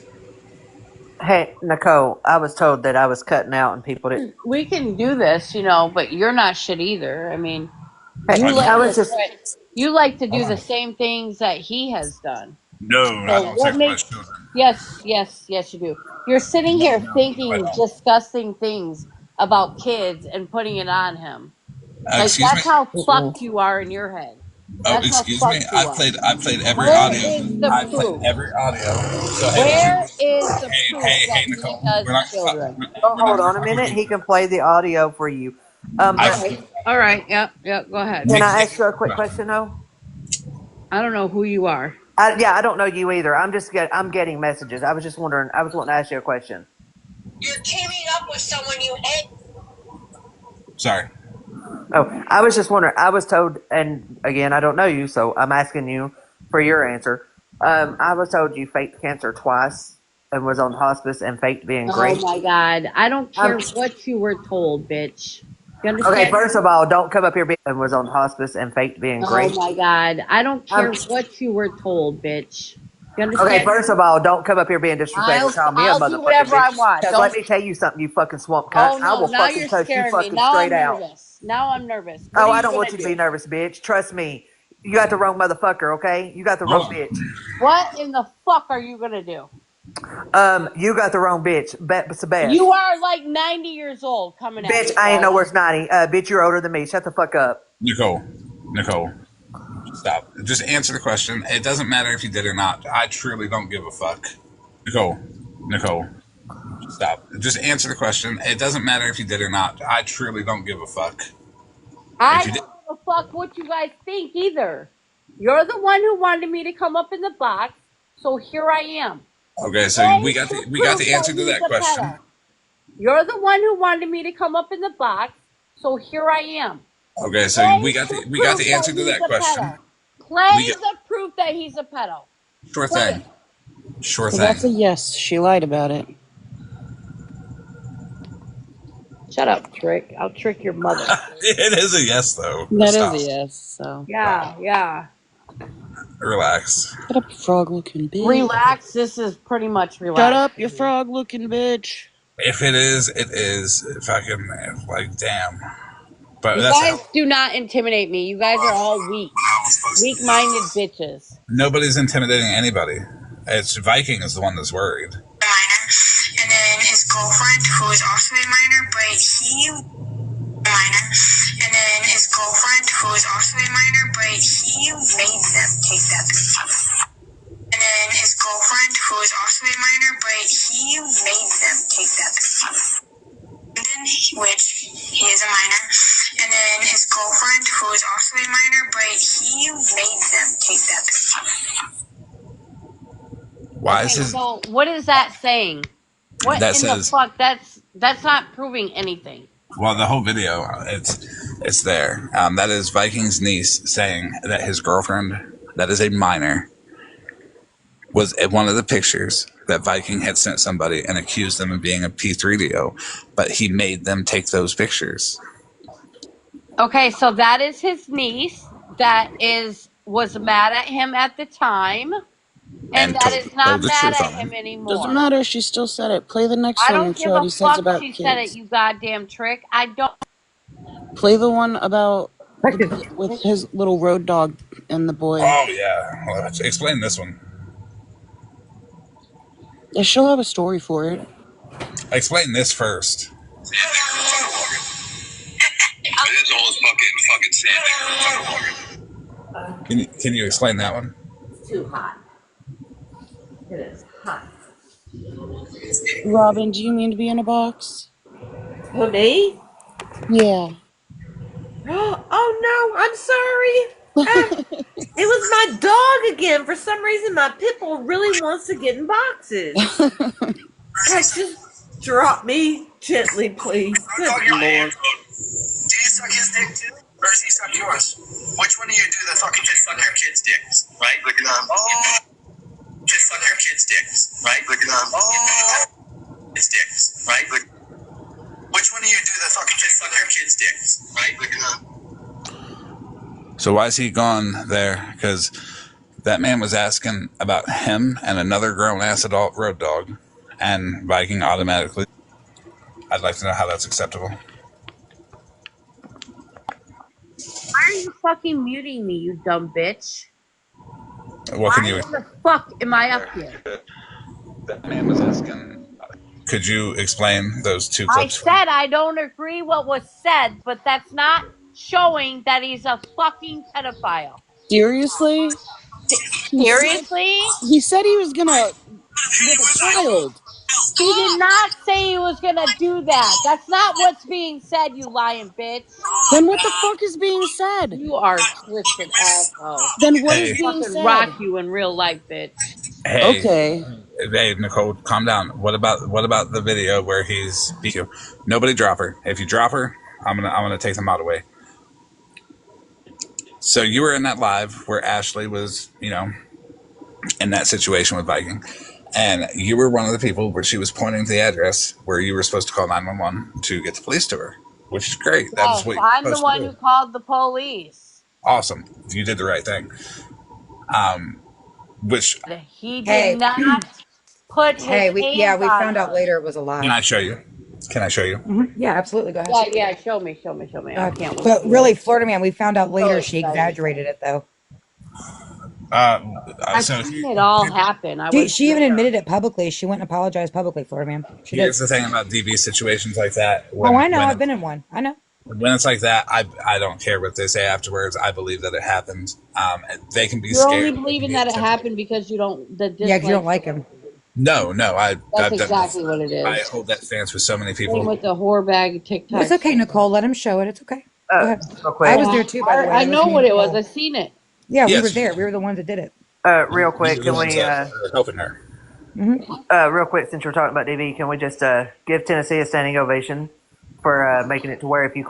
Hey, Nicole, I was told that I was cutting out and people didn't. We can do this, but you're not shit either. I mean, Hey, you like to do the same things that he has done. No, I don't sexualize children. Yes, you do. You're sitting here thinking disgusting things about kids and putting it on him. That's how fucked you are in your head. Excuse me. I played every audio. I played every audio. So where is the proof hey, Nicole. Hold on a minute. He can play the audio for you. All right. Yep. Go ahead. Can I ask you a quick question, though? I don't know who you are. I don't know you either. I'm getting messages. I was just wondering. I was wanting to ask you a question. You're teaming up with someone you hate. Sorry. Oh, I was just wondering. I was told, and again, I don't know you, so I'm asking you for your answer. I was told you faked cancer twice and was on hospice and faked being great. Oh my God! I don't care what you were told, bitch. You understand? Okay, first of all, don't come up here and was on hospice and faked being great. Oh my God! I don't care what you were told, bitch. You understand? Okay, first of all, don't come up here being disrespectful. Call me a motherfucker. I'll do whatever I want. Let me tell you something, you fucking swamp cunt. Oh no! I will Now fucking you're cuss you scaring me. fucking Now I'm straight out. nervous. Now I'm nervous. Oh, I don't want you to be nervous, bitch. Trust me. You got the wrong motherfucker, okay? You got the wrong bitch. What in the fuck are you gonna do? You got the wrong bitch. Sebastian. You are like 90 years old coming at me. Bitch, I ain't nowhere 90. Bitch, you're older than me. Shut the fuck up. Nicole, stop. Just answer the question. It doesn't matter if you did or not. I truly don't give a fuck. Nicole, stop. Just answer the question. It doesn't matter if you did or not. I truly don't give a fuck. I don't give a fuck what you guys think either. You're the one who wanted me to come up in the box, so here I am. Okay, so we got the answer to that question. Pedo. You're the one who wanted me to come up in the box, so here I am. Okay, so we got the answer to that question. Play the proof that he's a pedo. Sure thing. Sure thing. That's a yes. She lied about it. Shut up, Trick. I'll trick your mother. It is a yes, though. That is a yes. So yeah. Relax. Shut up, frog-looking bitch. Relax. This is pretty much relaxed. Shut up, you frog-looking bitch. If it is, it is. If I can, like, damn. But you guys do not intimidate me. You guys are all weak-minded bitches. Nobody's intimidating anybody. It's Viking is the one that's worried. And then his girlfriend, who is also a minor, but he minor. And then his girlfriend, who is also a minor, but he made them take that picture. And then his girlfriend, who is also a minor, but he made them take that picture. Which he is a minor, and then his girlfriend, who is also a minor, but he made them take that picture. Why is his? So what is that saying? What that in says, the fuck? That's not proving anything. Well, the whole video, it's there. That is Viking's niece saying that his girlfriend, that is a minor, was one of the pictures that Viking had sent somebody and accused them of being a P3DO, but he made them take those pictures. Okay, so that is his niece that was mad at him at the time, and that is not mad at him anymore. Doesn't matter. She still said it. Play the next one and show what he says about kids. She said it, you goddamn Trick. I don't. Play the one about with his little road dog and the boy. Oh yeah, well, explain this one. Yeah, she'll have a story for it. Explain this first. It is all fucking sand. Can you explain that one? It's too hot. It is hot. Robin, do you mean to be in a box? Who, me? Yeah. Oh no, I'm sorry. It was my dog again. For some reason, my pit bull really wants to get in boxes. Just drop me gently, please. Good Lord. Do you suck his dick too? Or does he suck yours? Which one of you do the fucking just suck your kid's dicks? Right? Look at them. Oh. Just suck your kid's dicks. Right? Look at them. Oh. His dicks. Right? Look. Which one of you do the fucking just suck your kid's dicks? Right? Look at them. So why is he gone there? Because that man was asking about him and another grown-ass adult road dog, and Viking automatically. I'd like to know how that's acceptable. Why are you fucking muting me, you dumb bitch? What can Why the fuck am I up here? That man was asking. Could you explain those two clips? I said I don't agree what was said, but that's not showing that he's a fucking pedophile. Seriously? Seriously? He said he was gonna with a child. He did not say he was gonna do that. That's not what's being said, you lying bitch. Then what the fuck is being said? You are a twisted asshole. Then what is being said? Rock you in real life, bitch. Hey, okay. Hey, Nicole, calm down. What about the video where he's nobody drop her. If you drop her, I'm gonna take them out away. So you were in that live where Ashley was, in that situation with Viking, and you were one of the people where she was pointing to the address where you were supposed to call 911 to get the police to her, which is great. That's what I'm the one who called the police. Awesome. You did the right thing. Which he did not put his hands we found out later it was a lie. Can I show you? Mm-hmm. Yeah, absolutely. Go ahead. Yeah, show me. I can't wait. But really, Florida Man, we found out later she exaggerated it, though. I've seen it all happen. She even admitted it publicly. She went and apologized publicly, Florida Man. Here's the thing about DV situations like that. I know. I've been in one. I know. When it's like that, I don't care what they say afterwards. I believe that it happened. They can be You're scared. only believing that it happened because you don't. Yeah, because you don't like him. No. That's exactly what it is. I hold that stance with so many people. Same with the whore bag TikTok. It's okay, Nicole. Let him show it. It's okay. Go ahead. Real quick. I was there too, by the way. I know what it was. I seen it. Yeah, we were there. We were the ones that did it. Real quick, can we helping her? Real quick, since you're talking about DV, can we just give Tennessee a standing ovation for making it to where if you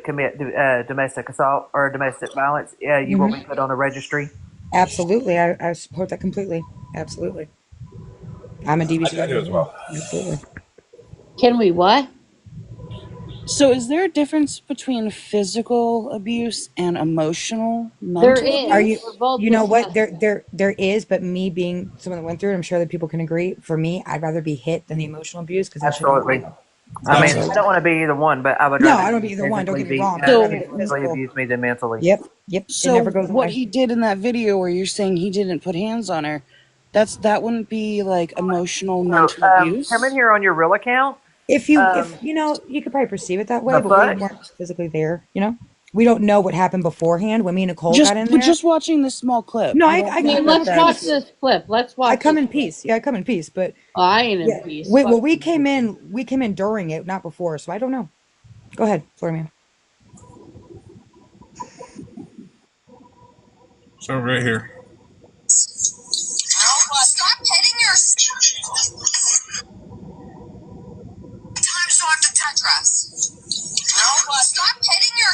commit domestic assault or domestic violence, you will be put on a registry? Absolutely, I support that completely. Absolutely, I'm a DV I do as well. Absolutely. Can we what? So is there a difference between physical abuse and emotional, mental There is. abuse? Are you? You know what? There is, but me being someone that went through it, I'm sure that people can agree. For me, I'd rather be hit than the emotional abuse because absolutely. I mean, I don't want to be either one, but I would. No, I don't be either one. Don't get me wrong. So physically abuse me than mentally. Yep. So what he did in that video, where you're saying he didn't put hands on her, that wouldn't be like emotional, mental abuse. Come in here on your real account. If you know, you could probably perceive it that way, but we weren't physically there. You know, we don't know what happened beforehand when me and Nicole got in there. Just watching this small clip. No, let's watch this clip. Let's watch. I come in peace. Yeah, I come in peace, but I ain't in peace. Well, we came in during it, not before, so I don't know. Go ahead, Floridaman. So right here. Stop petting your time to talk to Tetris. No, stop petting your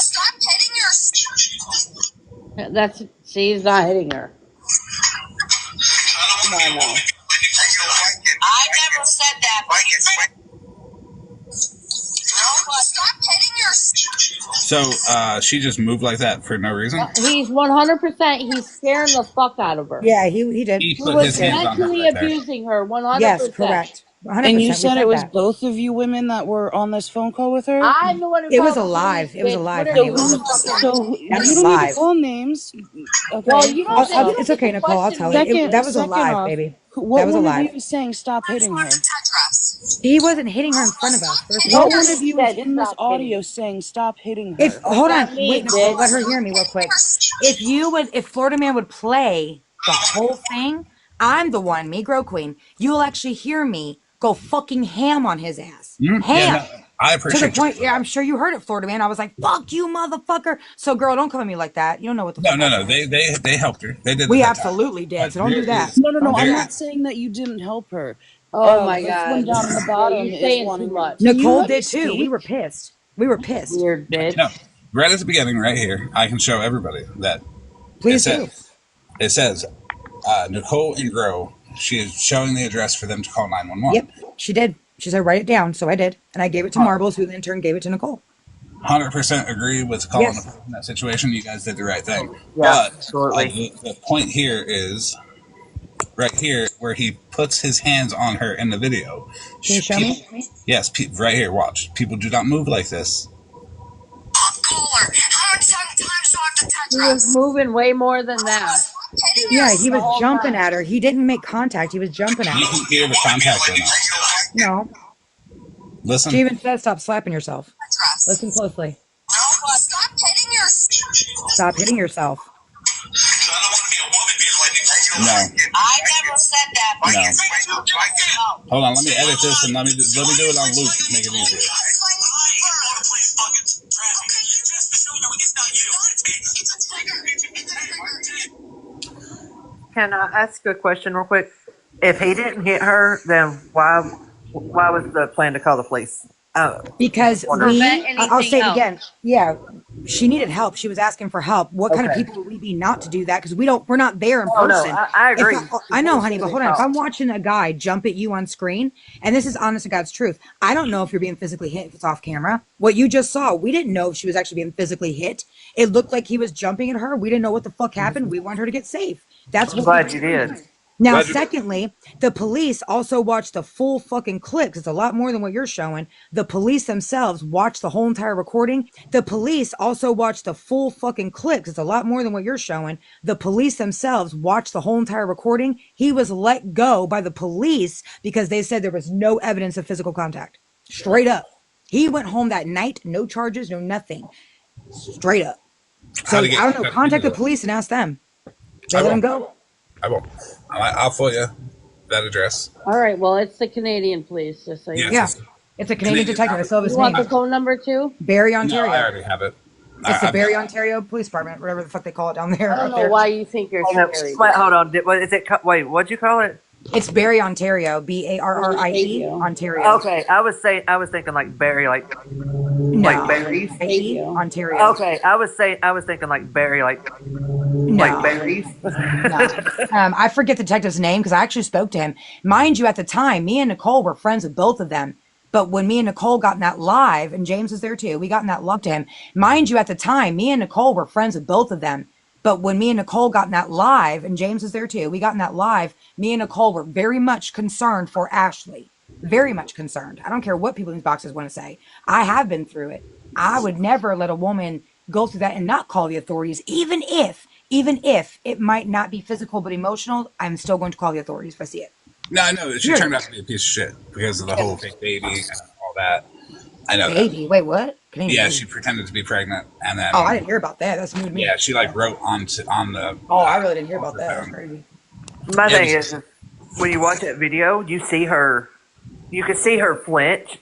stop petting your That's he's not hitting her. Come on now. I never said that. Stop petting your So she just moved like that for no reason. He's 100%. He's scaring the fuck out of her. Yeah, he did. He put was his hands on her mentally right there. abusing her. 100%. Yes, correct. 100%. And you said it was both of you women that were on this phone call with her? I know what it was alive. It was alive. So you don't need to call names. Okay. Well, you don't it's okay, Nicole. I'll tell you. That was alive, baby. What that was one alive. of you was saying stop hitting her? He wasn't hitting her in front of us. What one of you was in this audio saying stop hitting her? Hold on, wait, Nicole, let her hear me real quick. If Floridaman would play the whole thing, I'm the one, me, Grow Queen. You'll actually hear me go fucking ham on his ass. Ham. Yeah, no, I appreciate to the point. Yeah, I'm sure you heard it, Floridaman. I was like, "Fuck you, motherfucker!" So, girl, don't come at me like that. You don't know what the. No. They helped her. They did. We absolutely did. So don't do that. No. I'm not saying that you didn't help her. Oh my god! One down in the bottom You're saying too much. Nicole did too. We were pissed. Weird bitch. No, right at the beginning, right here, I can show everybody that. Please do. It says, Nicole and Grow. She is showing the address for them to call 911. Yep, she did. She said, write it down. So I did. And I gave it to Marbles, who in turn gave it to Nicole. 100% agree with calling in that situation. You guys did the right thing. Yeah, but absolutely. The point here is right here where he puts his hands on her in the video. Can you show me? Yes, right here. Watch. People do not move like this. He was moving way more than that. Yeah, he was jumping at her. He didn't make contact. He was jumping at her. You can hear the contact or not. No. Listen. She even said, stop slapping yourself. Listen closely. Stop hitting yourself. No. I never said that. No. Hold on, let me edit this and let me do it on loop to make it easier. Can I ask a question real quick? If he didn't hit her, then why was the plan to call the police? Because I'll say it again. Yeah, she needed help. She was asking for help. What kind of people would we be not to do that? Because we're not there in person. No, I agree. I know, honey, but hold on. If I'm watching a guy jump at you on screen, and this is honest to God's truth, I don't know if you're being physically hit if it's off camera. What you just saw, we didn't know if she was actually being physically hit. It looked like he was jumping at her. We didn't know what the fuck happened. We want her to get safe. That's what. I'm glad you did. Now, secondly, the police also watched the full fucking clip, because it's a lot more than what you're showing. The police themselves watched the whole entire recording. The police also watched the full fucking clip, because it's a lot more than what you're showing. The police themselves watched the whole entire recording. He was let go by the police because they said there was no evidence of physical contact. Straight up. He went home that night, no charges, no nothing. Straight up. So I don't know. Contact the police and ask them. They let him go. I will. I'll for you that address. All right. Well, it's the Canadian police, just so you know. Yeah. It's a Canadian detective. I still have his name. You want the phone number too? Barrie, Ontario. No, I already have it. It's the Barrie, Ontario Police Department, whatever the fuck they call it down there. I don't know why you think you're scary. Wait, hold on. What is it? Wait, what'd you call it? It's Barrie, Ontario. Barrie, Ontario. Okay, I was thinking like Barrie, like berries. Ontario. Okay, I was thinking like Barrie, like berries. No. I forget the detective's name because I actually spoke to him. Mind you, at the time, me and Nicole were friends with both of them. But when me and Nicole got in that live, and James was there too, we got in that live to him. Mind you, at the time, me and Nicole were friends with both of them. But when me and Nicole got in that live, and James was there too, we got in that live, me and Nicole were very much concerned for Ashley. Very much concerned. I don't care what people in these boxes want to say. I have been through it. I would never let a woman go through that and not call the authorities, even if it might not be physical but emotional. I'm still going to call the authorities if I see it. No, I know. She turned out to be a piece of shit because of the whole fake baby and all that. I know. Baby? Wait, what? Yeah, she pretended to be pregnant, and then. Oh, I didn't hear about that. That's new to me. Yeah, she wrote on the. Oh, I really didn't hear about that. That's crazy. My thing is, when you watch that video, you can see her flinch,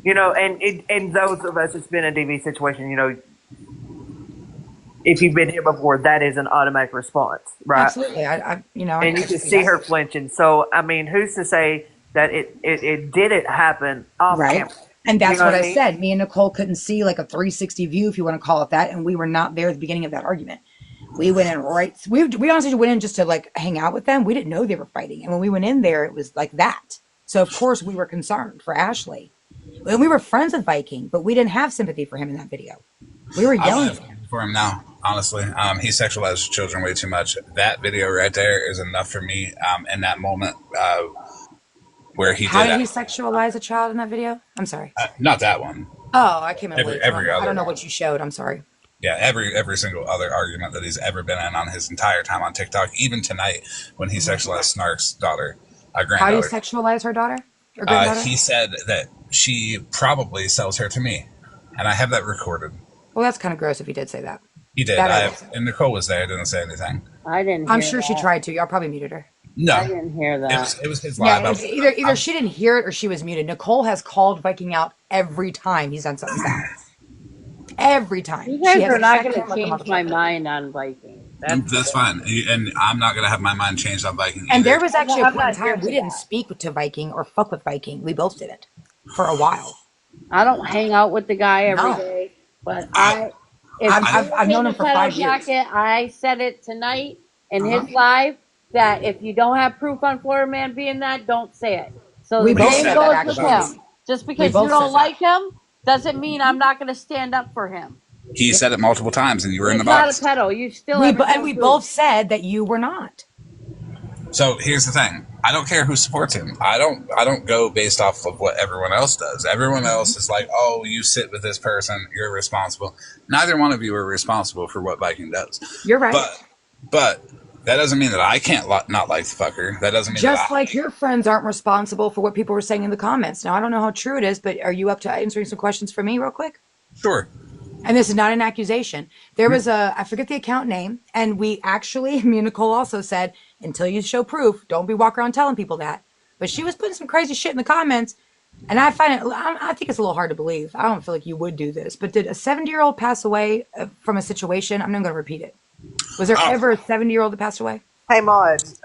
and those of us that's been in a DV situation, if you've been here before, that is an automatic response, right? Absolutely. And you can see her flinching. So, I mean, who's to say that it didn't happen off camera? And that's what I said. Me and Nicole couldn't see like a 360 view, if you want to call it that, and we were not there at the beginning of that argument. We went in we honestly went in just to hang out with them. We didn't know they were fighting. And when we went in there, it was like that. So, of course, we were concerned for Ashley. And we were friends with Viking, but we didn't have sympathy for him in that video. We were yelling for him now, honestly. He sexualizes children way too much. That video right there is enough for me in that moment where he How did he sexualize a child in that video? I'm sorry. Not that one. Oh, I came in every other I don't know what you showed. I'm sorry. Yeah, every single other argument that he's ever been in on his entire time on TikTok, even tonight when he sexualized Snark's daughter, granddaughter. How do you sexualize her daughter? Or granddaughter? He said that she probably sells her to me, and I have that recorded. Well, that's kind of gross if he did say that. He did. And Nicole was there. Didn't say anything. I didn't. I'm sure she tried to. Y'all probably muted her. No, I didn't hear that. It was his live. Yeah, either she didn't hear it or she was muted. Nicole has called Viking out every time he's done something bad. Every time. You guys are not going to change my mind on Viking. That's fine. And I'm not going to have my mind changed on Viking either. And there was actually a point in time we didn't speak to Viking or fuck with Viking. We both didn't for a while. I don't hang out with the guy every day, but I've known him for 5 years. I said it tonight in his live that if you don't have proof on Floridaman being that, don't say it. So the same goes with him. Just because you don't like him doesn't mean I'm not going to stand up for him. He said it multiple times, and you were in the box. Not a pedo. You still. We both said that you were not. So here's the thing. I don't care who supports him. I don't go based off of what everyone else does. Everyone else is like, oh, you sit with this person, you're responsible. Neither one of you are responsible for what Viking does. You're right. But that doesn't mean that I can't not like the fucker. That doesn't mean just like your friends aren't responsible for what people were saying in the comments. Now, I don't know how true it is, but are you up to answering some questions for me real quick? Sure. And this is not an accusation. There was I forget the account name, and me and Nicole also said, until you show proof, don't be walking around telling people that. But she was putting some crazy shit in the comments, and I think it's a little hard to believe. I don't feel like you would do this. But did a 70-year-old pass away from a situation? I'm not going to repeat it. Was there ever a 70-year-old that passed away? Hey, mods,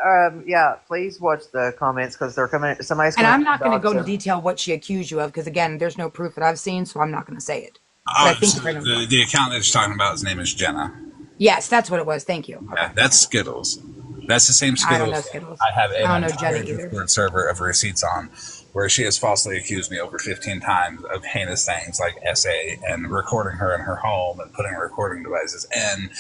please watch the comments because they're coming. Somebody's coming. And I'm not going to go into detail what she accused you of because, again, there's no proof that I've seen, so I'm not going to say it. The account that you're talking about, his name is Jenna. Yes, that's what it was. Thank you. Yeah, that's Skittles. That's the same Skittles. I don't know Skittles. I have an entire Discord server of receipts on where she has falsely accused me over 15 times of heinous things like SA and recording her in her home and putting recording devices in.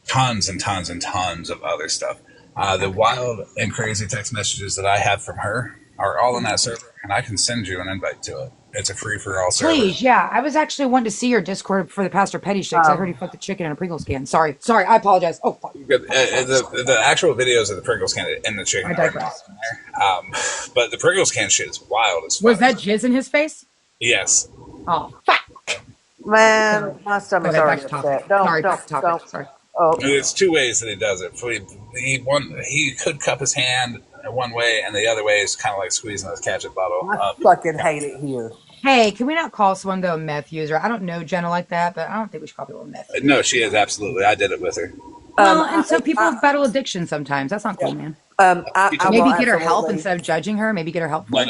Tons and tons and tons of other stuff. The wild and crazy text messages that I have from her are all in that server, and I can send you an invite to it. It's a free-for-all server. Please, yeah. I was actually wanting to see your Discord for the Pastor Petty shit, because I heard he fucked the chicken in a Pringles can. Sorry, I apologize. Oh, fuck. The actual videos of the Pringles can and the chicken. I digress. But the Pringles can shit is wild as fuck. Was that jizz in his face? Yes. Oh, fuck. Man, my stomach's Okay, already back to topic. upset. Don't, Sorry, don't, back to topic. don't. Sorry. Oh, It's two ways that he does it. He could cup his hand one way, and the other way is kind of like squeezing a ketchup bottle. I fucking hate it here. Hey, can we not call someone though a meth user? I don't know Jenna like that, but I don't think we should call people a meth user. No, she is absolutely. I did it with her. Well, and so people battle addiction sometimes. That's not cool, man. Maybe get her help instead of judging her. Maybe get her help. No.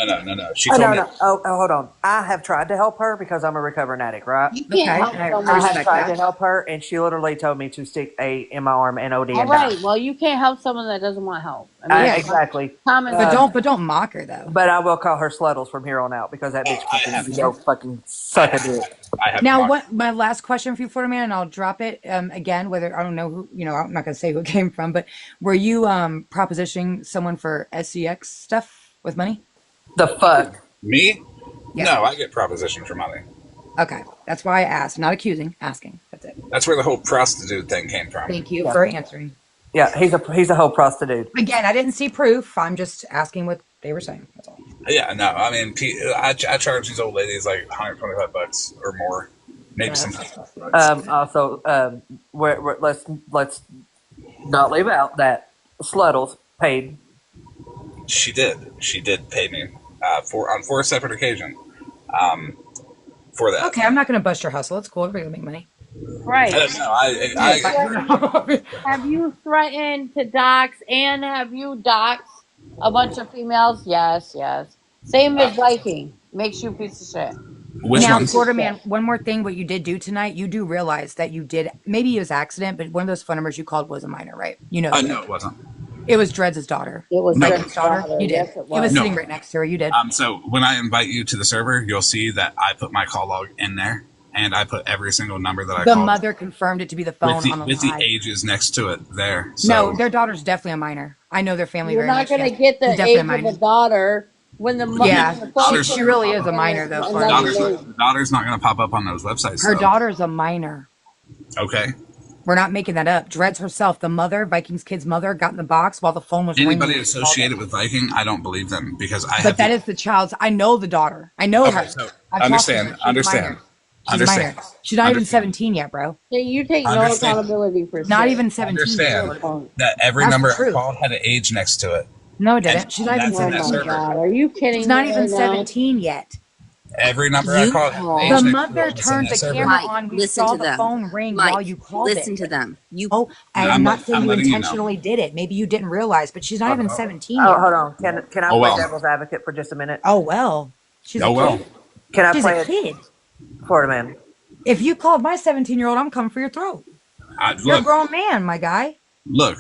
She told me. Oh, hold on. I have tried to help her because I'm a recovering addict, right? You can't help someone. I have tried to help her, and she literally told me to stick in my arm and OD. All right. Well, you can't help someone that doesn't want help. I mean, yeah, exactly. But don't mock her though. But I will call her Sluddles from here on out because that bitch fucking suck a dick. Now, what my last question for you, Florida Man, and I'll drop it again. Whether I don't know who, I'm not gonna say who it came from, but were you propositioning someone for SCX stuff with money? The fuck? Me? Yeah. No, I get propositioned for money. Okay, that's why I asked. Not accusing, asking. That's it. That's where the whole prostitute thing came from. Thank you for answering. Yeah, he's a whole prostitute. Again, I didn't see proof. I'm just asking what they were saying. That's all. Yeah, no, I mean, I charge these old ladies like $125 or more, maybe sometimes. Also, let's not leave out that Sluddles paid. She did pay me on 4 separate occasions for that. Okay, I'm not going to bust your hustle. It's cool. Everybody will make money. Right. I have you threatened to dox and have you doxed a bunch of females? Yes. Same as Viking. Makes you a piece of shit. Now, Florida Man, one more thing. What you did do tonight, you do realize that you did, maybe it was accident, but one of those phone numbers you called was a minor, right? No, it wasn't. It was Dreads' daughter. It was Dreads' daughter. You did. Yes, it was sitting right next to her. You did. So when I invite you to the server, you'll see that I put my call log in there, and I put every single number that I called. The mother confirmed it to be the phone with the ages next to it there. So. No, their daughter's definitely a minor. I know their family You're very not much. going to get the age of the daughter when the mother. Yeah, she really is a minor though. The daughter's not going to pop up on those websites. Her daughter's a minor. Okay. We're not making that up. Dreads herself, the mother, Viking's kid's mother, got in the box while the phone was ringing. Anybody associated with Viking, I don't believe them because But that is the child's. I know the daughter. I know her. So understand. She's not even 17 yet, bro. Yeah, you take no accountability for not even 17. Understand that every number I called had an age next to it. No, it didn't. She's not even 17. God, are you kidding? She's not even 17 yet. Every number I called. The mother turned the camera on. We saw the phone ring while you called it. Listen to them. I'm not saying you intentionally did it. Maybe you didn't realize, but she's not even 17 yet. Oh, hold on. Can I play devil's advocate for just a minute? Oh, well. She's a kid. Can I She's play a kid. Florida Man. If you called my 17-year-old, I'm coming for your throat. You're a grown man, my guy. Look,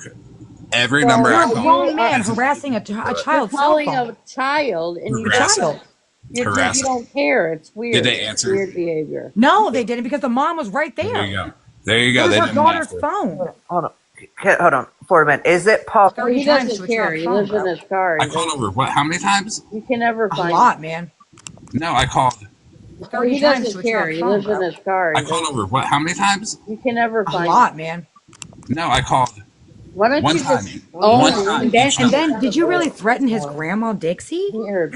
every number I called. You're a grown man harassing a child. Calling a child and you don't care. It's weird. Did they answer? Weird behavior. No, they didn't because the mom was right there. There you go. It was her daughter's phone. Hold on. Florida Man. Is it possible? He doesn't care. He lives in his car. I called over what? How many times? You can never find a lot, man. No, I called. He doesn't care. He lives in his car. I called over what? How many times? You can never find a lot, man. No, I called. Why don't one you time. Just, one time. And then, did you really threaten his grandma, Dixie? No,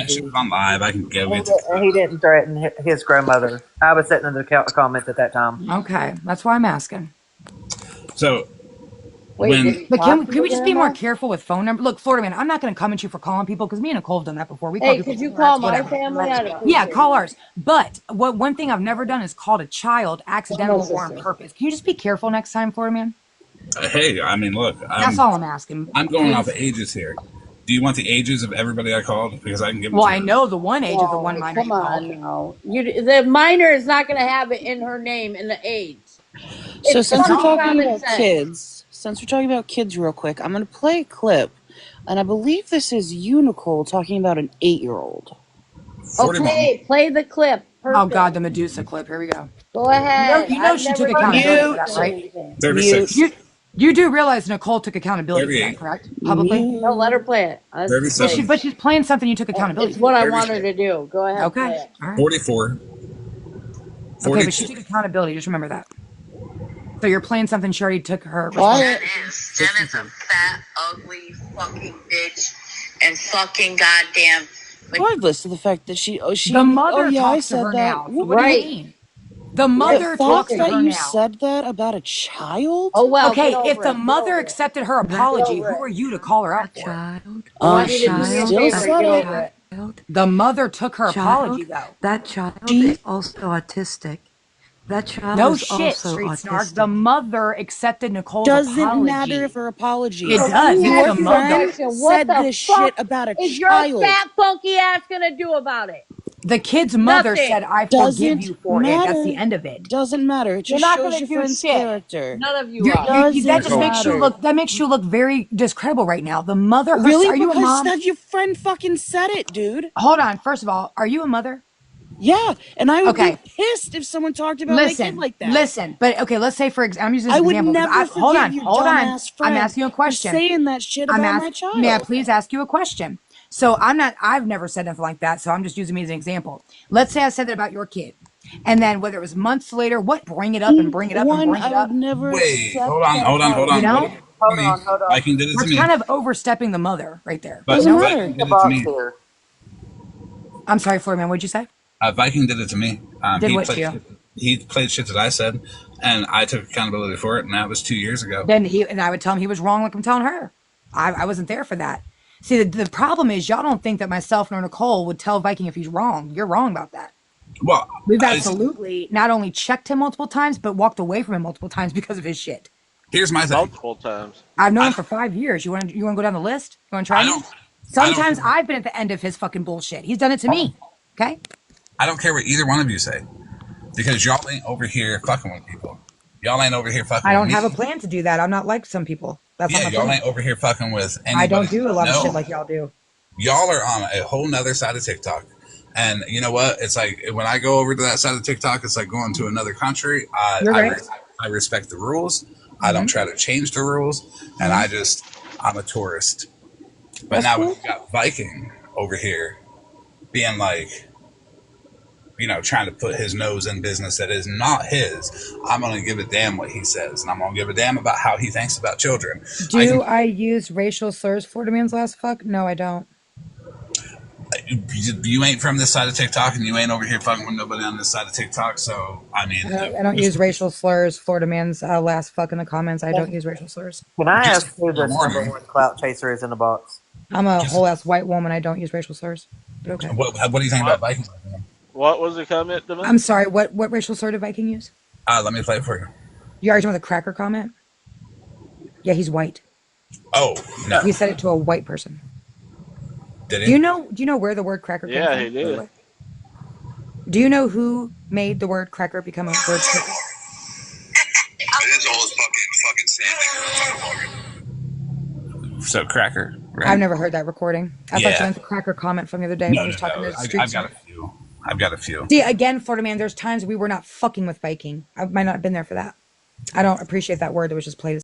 she was on live. I can go get He didn't threaten his grandmother. I was sitting in the comments at that time. Okay, that's why I'm asking. So, but can we just be more careful with phone numbers? Look, Florida Man, I'm not going to come at you for calling people because me and Nicole have done that before. We call could you call my family? Yeah, call ours. But one thing I've never done is called a child accidentally or on purpose. Can you just be careful next time, Florida Man? Hey, I mean, look. That's all I'm asking. I'm going off the ages here. Do you want the ages of everybody I called? Because I can give them I know the one age of the one minor. Come on, no. The minor is not going to have it in her name in the age. So since we're talking about kids, real quick, I'm going to play a clip, and I believe this is you, Nicole, talking about an 8-year-old. Okay, play the clip. Perfect. Oh God, the Medusa clip. Here we go. Go ahead. You know she took accountability, right? 36. You do realize Nicole took accountability for that, correct? Publicly? No, let her play it. 37. But she's playing something you took accountability It's what I want her to do. Go ahead. Okay. All right. 44. Okay, but she took accountability. Just remember that. So you're playing something Sherry took her. That is a fat, ugly fucking bitch. and fucking goddamn. Regardless of the fact that she The mother I talks to said her that. now. So what do you mean? The mother The talks fact to that her you now. said that about a child. Oh well. Okay, get if over the it. Get mother over accepted her apology, who are you to call her out for it? I want you she to do me a still favor. said Get it. over it. The mother took her apology, though. That child She- is also autistic. That child No is shit, also Street Snark. autistic. The mother accepted Nicole's Doesn't apology. matter if her apology. It does. Your It's the mother. friend What said the this fuck shit about a is your child. fat funky ass gonna do about it? The kid's mother Nothing. said, I forgive you for it. That's the end of it. Doesn't matter. It You're just not shows gonna your do friend's shit. character. None of you are. That just makes you matter. makes you look very discredible right now. The mother, Really? are you a Because mom? that your friend fucking said it, dude. Hold on. First of all, are you a mother? Yeah, and I would Okay. be pissed if someone talked about my kid like that. Listen, but okay, let's say for example, I'm using this I would example. never Hold forgive on, your hold on. dumbass friend I'm asking you a question. for saying that shit about my child. May I please ask you a question? So I've never said nothing like that, so I'm just using me as an example. Let's say I said that about your kid. And then whether it was months later, bring it up and bring it up and bring it up. would never Wait, accept hold on. You know? Hold on. Viking did it to That's me. kind of overstepping the mother right there. But You know? Viking did it to me. I'm sorry, Floridaman, what'd you say? Viking did it to me. Did what to you? He played shit that I said, and I took accountability for it, and that was 2 years ago. Then I would tell him he was wrong like I'm telling her. I wasn't there for that. See, the problem is y'all don't think that myself nor Nicole would tell Viking if he's wrong. You're wrong about that. Well, We've absolutely not only checked him multiple times, but walked away from him multiple times because of his shit. Here's my thing. Multiple times. I've known him for 5 years. You want to go down the list? You want to try me? Sometimes I've been at the end of his fucking bullshit. He's done it to me. Okay? I don't care what either one of you say, because y'all ain't over here fucking with people. Y'all ain't over here fucking. I don't with have me. a plan to do that. I'm not like some people. That's not my y'all plan. ain't over here fucking with anybody. I don't do a lot of shit like y'all do. Y'all are on a whole nother side of TikTok. And you know what? It's like when I go over to that side of TikTok, it's like going to another country. I respect the rules. I don't try to change the rules. And I'm a tourist. But now we've got Viking over here being like, trying to put his nose in business that is not his. I'm going to give a damn what he says. And I'm going to give a damn about how he thinks about children. Do I use racial slurs for Floridaman's last fuck? No, I don't. You ain't from this side of TikTok, and you ain't over here fucking with nobody on this side of TikTok. So I mean, I don't use racial slurs. Floridaman's last fuck in the comments. I don't use racial slurs. Can I ask who this number one clout chaser is in the box? I'm a whole ass white woman. I don't use racial slurs. But okay. What do you think about Viking? What was the comment? I'm sorry. What racial slur did Viking use? Let me play it for you. You already with a cracker comment? Yeah, he's white. Oh no, he said it to a white person. Did he? Do you know where the word cracker came from? Yeah, he did. Do you know who made the word cracker become a word? It is all fucking Sam. So cracker. Right? I've never heard that recording. I thought you meant the cracker comment from the other day when he was talking to Street. I've got a few. See, again, Floridaman, there's times we were not fucking with Viking. I might not have been there for that. I don't appreciate that word that was just played.